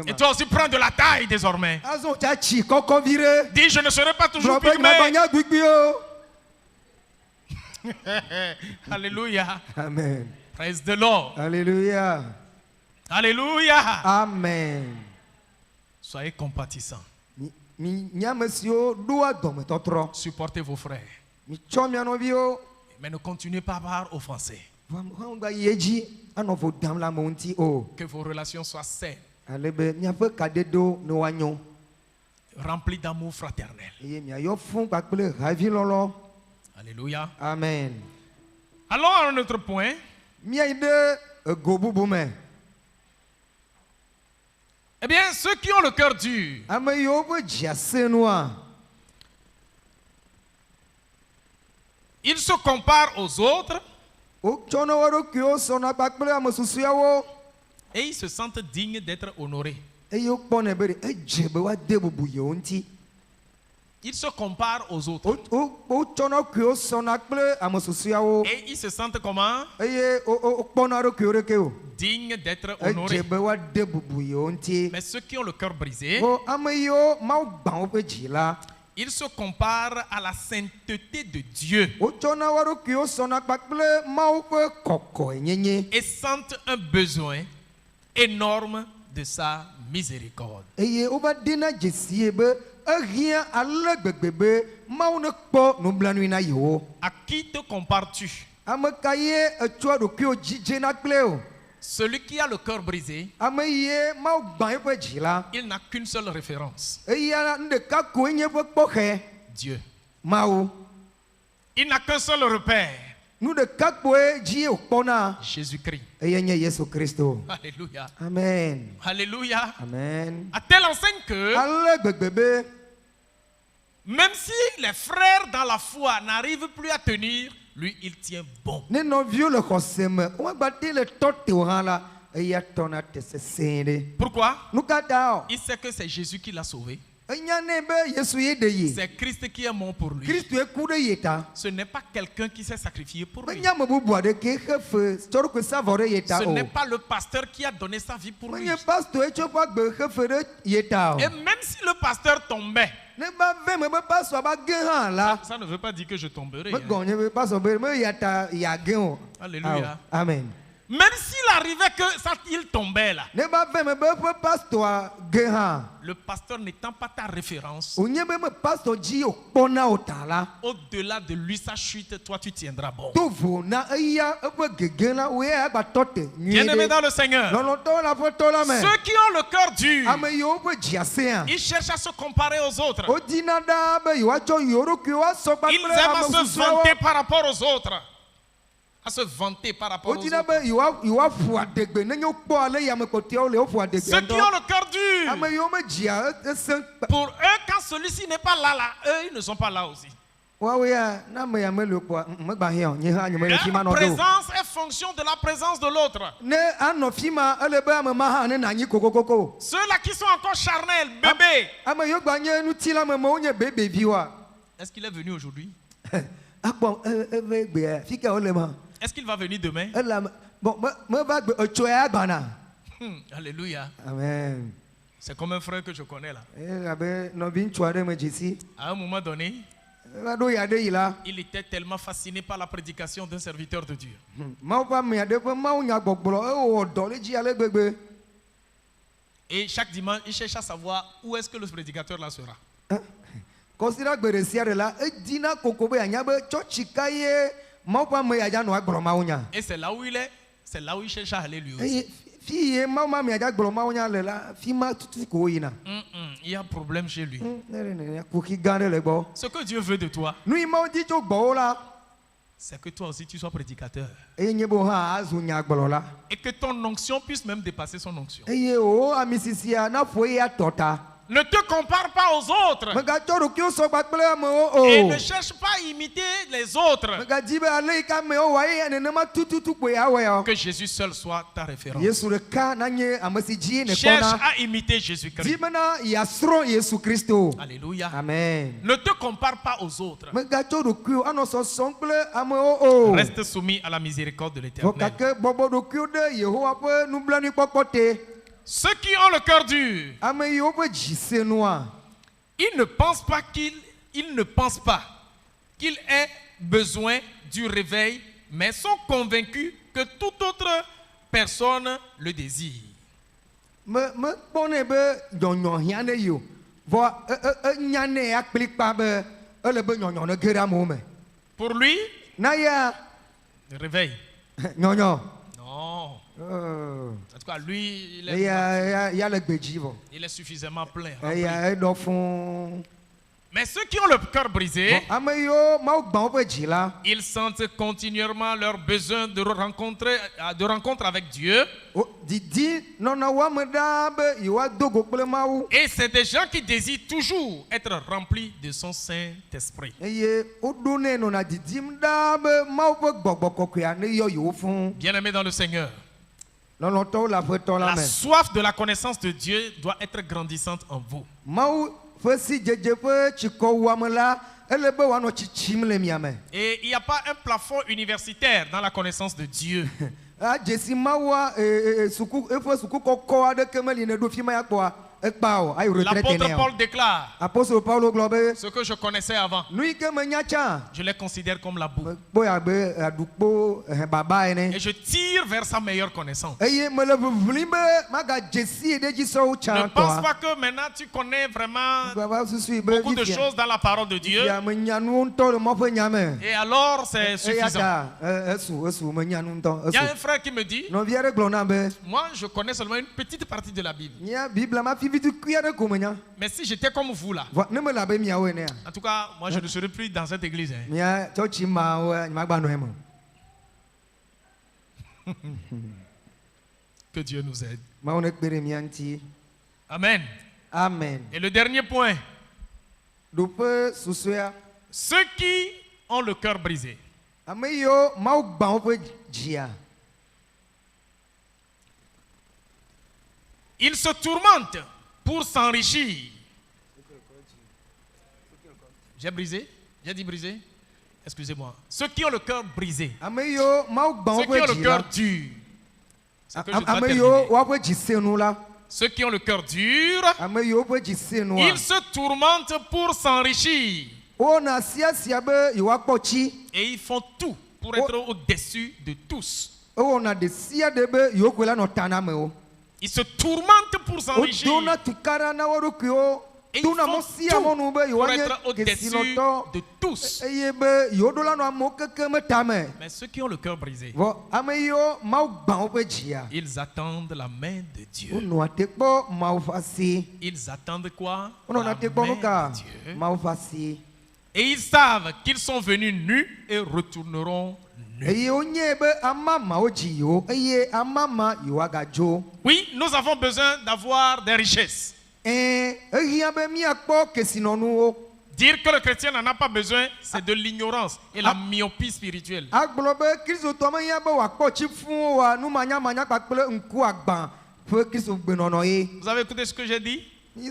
Et toi aussi prends de la taille désormais. Dis, je ne serai pas toujours pygmée. Alléluia. Amen. Praise the Lord. Alléluia. Alléluia. Amen. Soyez compatissants. Supportez vos frères. Mais ne continuez pas par offenser. Que vos relations soient saines, remplies d'amour fraternel. Alléluia. Amen. Allons à un autre point. Eh bien, ceux qui ont le cœur dur, ils se comparent aux autres et ils se sentent dignes d'être honorés. Ils se comparent aux autres et ils se sentent comment? Dignes d'être honorés. Mais ceux qui ont le cœur brisé, Ils se comparent à la sainteté de Dieu wotsɔna wo ɖokuiwo sɔna kpakple Mawu ƒe kɔkɔenyenye et sentent un besoin énorme de sa miséricorde. eye wova dena dzesie be ehiã ale gbegbe be Mawu ne kpɔ nublanui na yewo. À qui te compares-tu? Ame ka ye etsɔa ɖokuiwo dzidzena kple o? Celui qui a le cœur brisé, Ame ye Mawu gbã eƒe dzi la, il n'a qu'une seule référence, eya nu ɖeka koe nye eƒe kpɔxɛ, Dieu. Mawu. Il n'a qu'un seul repère, Nu ɖeka koe dzi wòkpɔna, Jésus-Christ. eye nye Yesu Kristo. Alléluia. Amen. Alléluia. Amen. À telle enseigne que Ale gbegbe be même si les frères dans la foi n'arrivent plus à tenir, lui, il tient bon. ne nɔviwo le xɔse me, womagba te le tɔ te o hã la, eya tɔna te sesẽ ɖe. Pourquoi? Nu ka ta o? Il sait que c'est Jésus qui l'a sauvé. Enya ne be Yesu ye ɖe yi. C'est Christ qui est mort pour lui. Kristo eku ɖe ye ta. Ce n'est pas quelqu'un qui s'est sacrifié pour lui. Menye ame bubu aɖeke xe fe tsɔ ɖokui sa vɔ ɖe ye ta Ce o. n'est pas le pasteur qui a donné sa vie pour lui. Menye pastor etsɔ eƒe agbe xe fe ɖe ye ta o. Et même si le pasteur tombait, Ne ba ve me be pastor ba ge hã la, ça ne veut pas dire que je tomberai. hein. megɔnye be pastor be me ya ta ya ge o. Alléluia. Ao. Amen. Même s'il arrivait que ça, il tombait là, Ne ba ve me be eƒe pastor ge hã, le pasteur n'étant pas ta référence, wònye be me pastor dzi wòkpɔna o ta la, au-delà de lui, sa chute, toi tu tiendras bon. to vo na eya eƒe gege la, woe agba tɔ te nyuie Bien-aimé ɖe. dans le Seigneur, Lɔlɔtɔwo le aƒetɔ la me. ceux qui ont le cœur dur, Ame yiwo ƒe dzi asẽa, ils cherchent à se comparer aux autres. wodina ɖaa be yewoatsɔ yewo ɖokuiwo asɔ Ils kpakple aiment à ame se susɔewo. vanter par rapport aux autres. À se vanter par rapport aux Wodina autres. be yewoaƒo adegbe nenye wokpɔ ale yame kpɔtɔewo le woƒo adegbe Ceux qui ŋutɔ. ont le cœur dur, Ame yiwo me dzia esẽ pour eux, quand celui-ci n'est pas là, eux, ils ne sont pas là aussi. woawo ya na ame ya mele o kpɔa megba hiã o, nye hã nye mele fi ma Leur nɔ ɖo. présence est fonction de la présence de l'autre. Ne anɔ fi ma ele be ame ma hã ne nanyi kokokoko. Ceux-là qui sont encore charnels, bébés. Ame yiwo gba nye ŋutilãme me wonye bebeviwoa. Est-ce qu'il est venu aujourd'hui? Akpɔ eve gbea fi ke wole ma. Est-ce qu'il va venir demain? Ele ame bon meva gbe etso ya agbana. Alléluia. Amen. C'est comme un frère que je connais là. Abe nɔvi ŋutsu aɖe me dzi si. À un moment donné, Eva ɖo ya ɖe yi la. il était tellement fasciné par la prédication d'un serviteur de Dieu. Mawu ƒe ame aɖe ƒe mawu nyagbɔgblɔ ewɔ dɔ le dzi ale gbegbe. Et chaque dimanche, il cherche à savoir où est-ce que le prédicateur là sera. Kɔsira gbe ɖe sia ɖe la edina koko be yanya be tsɔtsi ka ye mawu ƒe ame ya dza nɔ agblɔ mawu nya. Et c'est là où il est, c'est là où il cherche à aller lui aussi. Eye fi ye mawu ma mia dza gblɔ mawu nya le la fi ma tutu ko yina. Il y a un problème chez lui. Ne kuki gã ɖe le gbɔ. Ce que Dieu veut de toi, Nu yi mawu di tso gbɔwo la c'est que toi aussi tu sois prédicateur. eye nye be hã azu nyagblɔla. Et que ton onction puisse même dépasser son onction. Eye o ami sisia na ƒo eya tɔ ta. Ne te compare pas aux autres. Megatsɔ ɖokuiwo sɔ kpakple amewo Et o. ne cherche pas à imiter les autres. Megadzi be ale yi ke amewo wɔa ye nenema tututu koe awɔe o. Que Jésus seul soit ta référence. Yesu ɖeka nanye ame si dzi ne Cherche kpɔna. à imiter Dzi Jésus-Christ. bena yeasrɔ̃ Yesu Kristo. Alléluia. Amen. Ne te compare pas aux autres. Megatsɔ ɖokuiwo anɔ sɔsɔm kple amewo o. Reste soumis à la miséricorde de Vɔ l'Éternel. gake bɔbɔ ɖokuiwo ɖe Yehowa ƒe nublanuikpɔkpɔ te. Ceux qui ont le cœur dur, Ame yiwo ƒe dzi se nua. ils ne pensent pas qu'il ait besoin du réveil, mais sont convaincus que toute autre personne le désire. Mekpɔnɛ be nyɔnyɔ hiã ɖe yi o. Vɔ enya nɛ akpli kpa be ele be nyɔnyɔ ne ge ɖe amewo me. Pour lui, Na ya le réveil. nyɔnyɔ. Non. Oh. En tout cas, lui, Ya le gbe dzi vɔ. il est suffisamment plein. rempli. Eya eɖɔ fũu. Mais ceux qui ont le cœur brisé, Vɔ ame yiwo Mawu gbã woƒe dzi la. ils sentent continuellement leur besoin de rencontre avec Dieu. Didi nɔnɔ wɔme ɖaa be yewoado go kple Mawu. Et c'est des gens qui désirent toujours être remplis de son Saint-Esprit. Eye woɖo nɛ nɔna didim ɖaa be Mawu ƒe gbɔgbɔ kɔkɔea ne yɔ yewo fũu. Bien-aimés dans le Seigneur, Lɔlɔtɔwo le aƒetɔ la la me. soif de la connaissance de Dieu doit être grandissante en vous. Mawu ƒe si dzedze ƒe tsikɔwuame la ele be wòanɔ tsitsim le mia me. Et il n'y a pas un plafond universitaire dans la connaissance de Dieu. Adzesi Mawua suku eƒe suku kɔkɔ aɖeke meli ne ɖo fi ma ya kpɔa. ekpa o ayi retraite L'apôtre ne o Paul déclare apostole Paulo gblɔ be ce que je connaissais avant. nu yi ke menya tsã Je les considère comme la boue. kpɔ abe aɖukpo baba ene Et je tire vers sa meilleure connaissance. eye mele ʋiʋlim be magadze si ɖe dzi sɔwo Ne tsã pense tɔa pas que maintenant tu connais vraiment baba susu yi be beaucoup de choses dans la parole de Dieu. via menya nuwo ŋutɔ le mɔ ƒe nya me Et alors c'est eya suffisant. ta esu menya nu ŋutɔ Il y a esu un frère qui me dit, nɔvi aɖe gblɔ nam be moi je connais seulement une petite partie de la Bible. mia biblia ma fifi tukui aɖe ko menya Mais si j'étais comme vous là, vɔ ne mele abe miawo enea en tout cas, moi je ne serais plus dans cette église. Hein. mia tsɔtsi mawo nyemagba nɔ eme o. Que Dieu nous aide. Mawu ne kpe ɖe mia ŋuti Amen. amen Et le dernier point, ɖoƒe susɔea ceux qui ont le cœur brisé. ame yiwo mawu gbã woƒe dzia Ils se tourmentent pour s'enrichir. J'ai brisé? J'ai dit brisé? Excusez-moi. Ceux qui ont le cœur brisé. ame yiwo mawu gbã Ceux qui ont woƒe le dzi cœur la dur. C'est que je dois ame terminer. yiwo woaƒe dzi senu la Ceux qui ont le cœur dur, ame yiwo ƒe dzi senua ils se tourmentent pour s'enrichir. wona siasia be yewoakpɔ tsi Et ils font tout pour être au-dessus de tous. ewɔna ɖe sia ɖe be yewokoe la nɔ ta na amewo Ils se tourmentent pour s'enrichir. wodona tukaɖa na wo ɖokuiwo Et ils tona font mɔ sia tout mɔnu be pour yewoanye être au-dessus kesinɔtɔ de tous. eye be yewoɖo la nɔ amewo keke me tame Mais ceux qui ont le cœur brisé, vɔ ame yiwo mawu gbã woƒe dzia ils attendent la main de Dieu. wonɔa te kpɔ mawu ƒe asi Ils attendent quoi? wonɔna La te kpɔ nu main ka de Dieu. mawu ƒe asi Et ils savent qu'ils sont venus nus et retourneront nus. eye wonye be amamawo dzi yewo eye amama yewoagadzo Oui, nous avons besoin d'avoir des richesses. ehiã be míakpɔ kesinɔnuwo Dire que le chrétien n'en a pas besoin, c'est de l'ignorance et la myopie spirituelle. agblɔ be kristotɔ mehiã be wòakpɔ tsi fũu wa numanyamanya kpakple ŋkuagbã ƒe kristogbenɔnɔ ye Vous avez écouté ce que j'ai dit?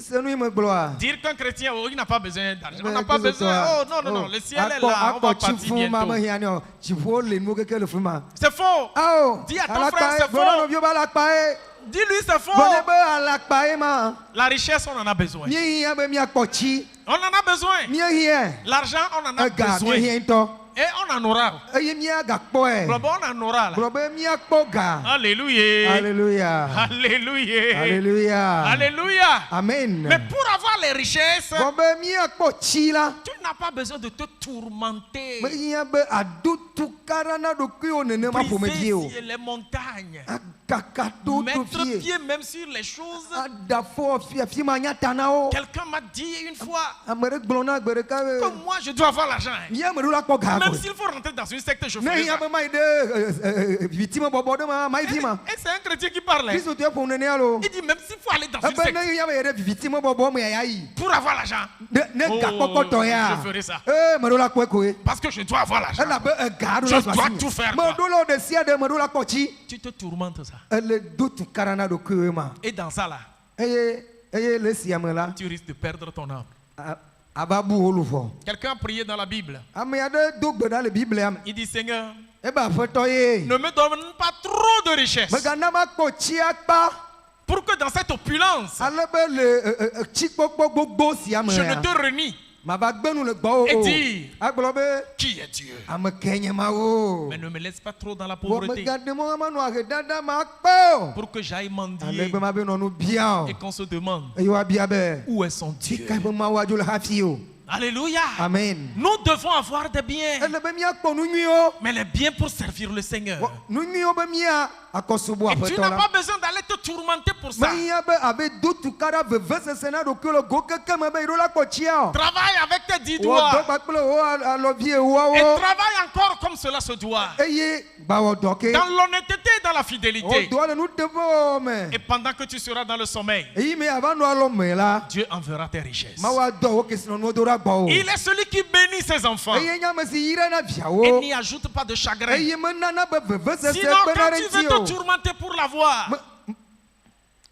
se nu yi me gblɔa Dire qu'un chrétien, oh, il n'a pas besoin d'argent. On be n'a pas besoin. Oh, kristotɔa, non, non, non, le ciel est là. On va akpɔ tsi partir fũu ma bientôt. mehiã ne o dziƒowo le nuwo keke le fi ma C'est faux. ao Dis à ton alakpa frère, ye c'est gblɔ na faux. nɔviwo be alakpa ye Dis-lui, c'est gblɔ faux. ne be alakpa ye ma La richesse, on en a besoin. míehiã be míakpɔ tsi On en a besoin. míehiã L'argent, on en a ega besoin. míehiã ŋutɔ Et on en aura. eye míagakpɔe On en aura là. gblɔ be míakpɔ ga Alléluia. alléluia Alléluia. alléluia Alléluia. amen Mais pour avoir les richesses, gblɔ be míakpɔ tsi la tu n'as pas besoin de te tourmenter. mehiã be aɖo tukaɖa na ɖokuiwo nenema ƒomevi o Briser sur les montagnes. akaka to Mettre fie pied même sur les choses. aɖa fɔ afi ma nya ta na wo Quelqu'un m'a dit une fois ame ɖe gblɔ na gbe ɖeka que be moi je dois avoir l'argent. Hein. mía ame ɖewo la kpɔ ga Même koe s'il faut rentrer dans une secte, je ne ferai hiã ça. be ma yi ɖe vitime bɔbɔ ɖe ma ma yi fi ma Et c'est un chrétien qui parle. Hein. kristotɔ ƒo nenea lo Il dit même s'il faut aller dans une ebe ne secte hiã be yi ɖe vitime bɔbɔ me ya yi pour avoir l'argent. ne gakpɔkpɔtɔ ya Je ferai ça. me ɖewo la kpɔe koe Parce que je dois avoir l'argent. elabe ega ɖo Je la dois suasi tout faire, me quoi. ɖo le wo ɖe sia ɖe me ɖo la kpɔ tsi Tu te tourmentes ça. ele do tukaɖa na ɖokuiwo ma Et dans ça là, eye le esia me la tu risques de perdre ton âme. ava bu wo luʋɔ Quelqu'un a prié dans la Bible. ame aɖe do gbe ɖa le biblia me Il dit Seigneur, ebe aƒetɔ ye ne me donne pas trop de richesse. megana makpɔ tsi akpa Pour que dans cette opulence, ale be le tsikpɔkpɔ gbogbo sia me je ne ya te renie. mava gbenu le gbɔwo Et o dire, agblɔ be qui est Dieu? ame ke nye mawo Mais ne me laisse pas trop dans la wɔ pauvreté. megaɖe mɔ manɔ ahedada ma kpɔ o Pour que j'aille ale mendier be mabe nɔ nu bia o et qu'on se demande eye woabia be où est son Dieu. sika be mawo adzo le hafi o Alléluia. amen Nous devons avoir des biens. ele be míakpɔ nu nyuiwo Mais les biens pour servir le Seigneur. nu nyuiwo be mía akɔsubu Et tu aƒetɔ n'as la pas besoin d'aller te tourmenter pour ça. mehiã be abe do tukaɖa vevesese na ɖokui le go keke me be yi ɖo la kpɔ tsia o Travaille avec tes 10 wɔ dɔ doigts. kpakple wo alɔvi Et ewoawo travaille encore comme cela se doit. eye gbawɔ dɔ ke Dans l'honnêteté et dans la wɔ fidélité. dɔ le nuteƒewɔwɔ me Et pendant que tu seras dans le sommeil, eyi me ava nɔ alɔ me la Dieu enverra tes richesses. mawo adɔ wo kesinɔnuwo do ɖa gbɔ o Il est celui qui bénit ses enfants eye nye ame si yra na et viawo n'y ajoute pas de chagrin. eye menana be vevesese Sinon, kpena quand ɖe tu veux ŋuti te o tourmenter pour l'avoir, Me-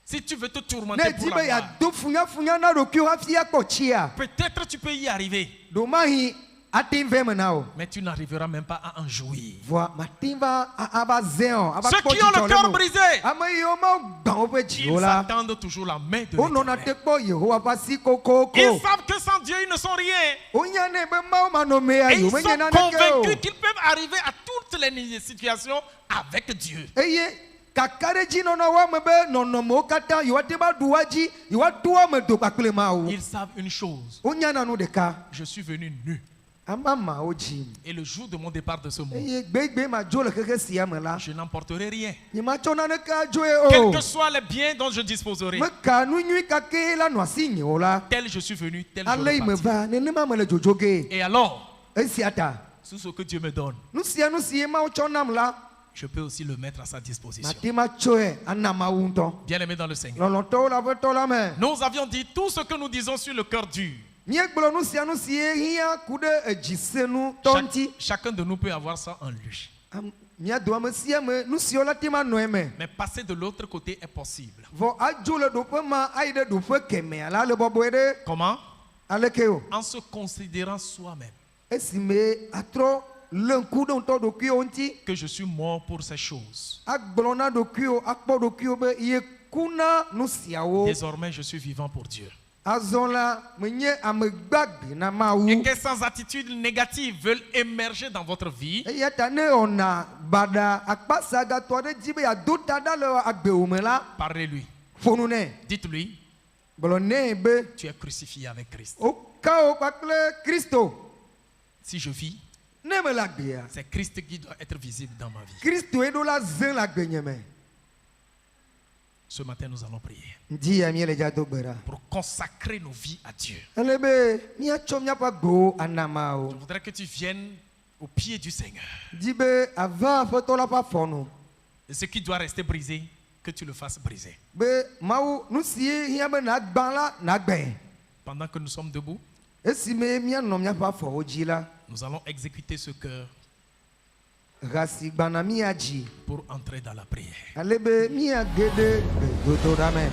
si tu veux te ne tourmenter di pour be l'avoir, yeado funyafunya na ɖokuiwo hafi akpɔ tsia peut-être tu peux y arriver. ɖo mahi ati ve me na o. mais tu n'arriveras même pas à en jouir. Voa matimba aba zéon aba Ceux qui ont le cœur brisé, ama yo ma gban o pe ils jiola. attendent toujours la main de O nona l'Éternel. te po Yehowa pa si kokoko. Ils savent que sans Dieu, ils ne sont rien. O nya ne be ma o ma no me Et ayo ils me sont nya na ne ke o. convaincus qu'ils peuvent arriver à toutes les situations avec Dieu. Eye kakare ji no na wa me be no no mo kata yo te ba duwaji yo tuwa me do pakle ma o. Ils savent une chose. O nya na no de ka. Je suis venu nu. Amama o ji. Et le jour de mon départ de ce monde, Eye gbegbe ma jo le keke sia me la. je n'emporterai rien. Ni ma chona ne ka jo Quels o. que soient les biens dont je disposerai, Me ka nu nyu kake la no asi o la. tel je suis venu, tel je Ale me repartis. va ne ne ma me le jojoge. Et alors, Esiata. tout ce que Dieu me donne, Nu sie ma o chonam la. je peux aussi le mettre à sa disposition. Matima choe anama unto. Bien-aimé dans le Seigneur. Lolonto la veto la me. Nous avions dit tout ce que nous disons sur le cœur dur. Nye gblo nu sie hia kude ejisenu tonti. Chacun de nous peut avoir ça en lui. Mia do me sie me nu si ola tima noeme. Mais passer de l'autre côté est possible. Vo ajo le do pe ma aide do pe keme ala le boboede. Comment? Alekeo. En se considérant soi-même Esime atro lenku do to do kio onti. que je suis mort pour ces choses. Agblona do kio akpo do kio be ye kuna nu siawo. Désormais, je suis vivant pour Dieu. Azonla menye amegbagbe na ma Et wu. que sans attitudes négatives veulent émerger dans votre vie, Eya tane ona bada akpasa ga to de jibe ya do tada le agbe o me la. parlez-lui. Fonu ne. Dites-lui, Blone be tu es crucifié avec Christ. o ka o pakle Christo. Si je vis, Ne me la gbea. c'est Christ qui doit être visible dans ma vie. Christo edo la zen la gbenyeme. Ce matin, nous allons prier Ndi ya mi le ja do gbera. pour consacrer nos vies à Dieu. Elebe mi acho mi apa go anama Je o. voudrais que tu viennes au pied du Seigneur. Dibe ava foto la pa fonu. Et ce qui doit rester brisé, que tu le fasses briser. Be mawu nu sie hia be na gban la na gbe. Pendant que nous sommes debout, Esime mi anom mi apa fo oji la. nous allons exécuter ce cœur Rasi gbana mi aji. pour entrer dans la prière. Alebe mi agede be do do da me.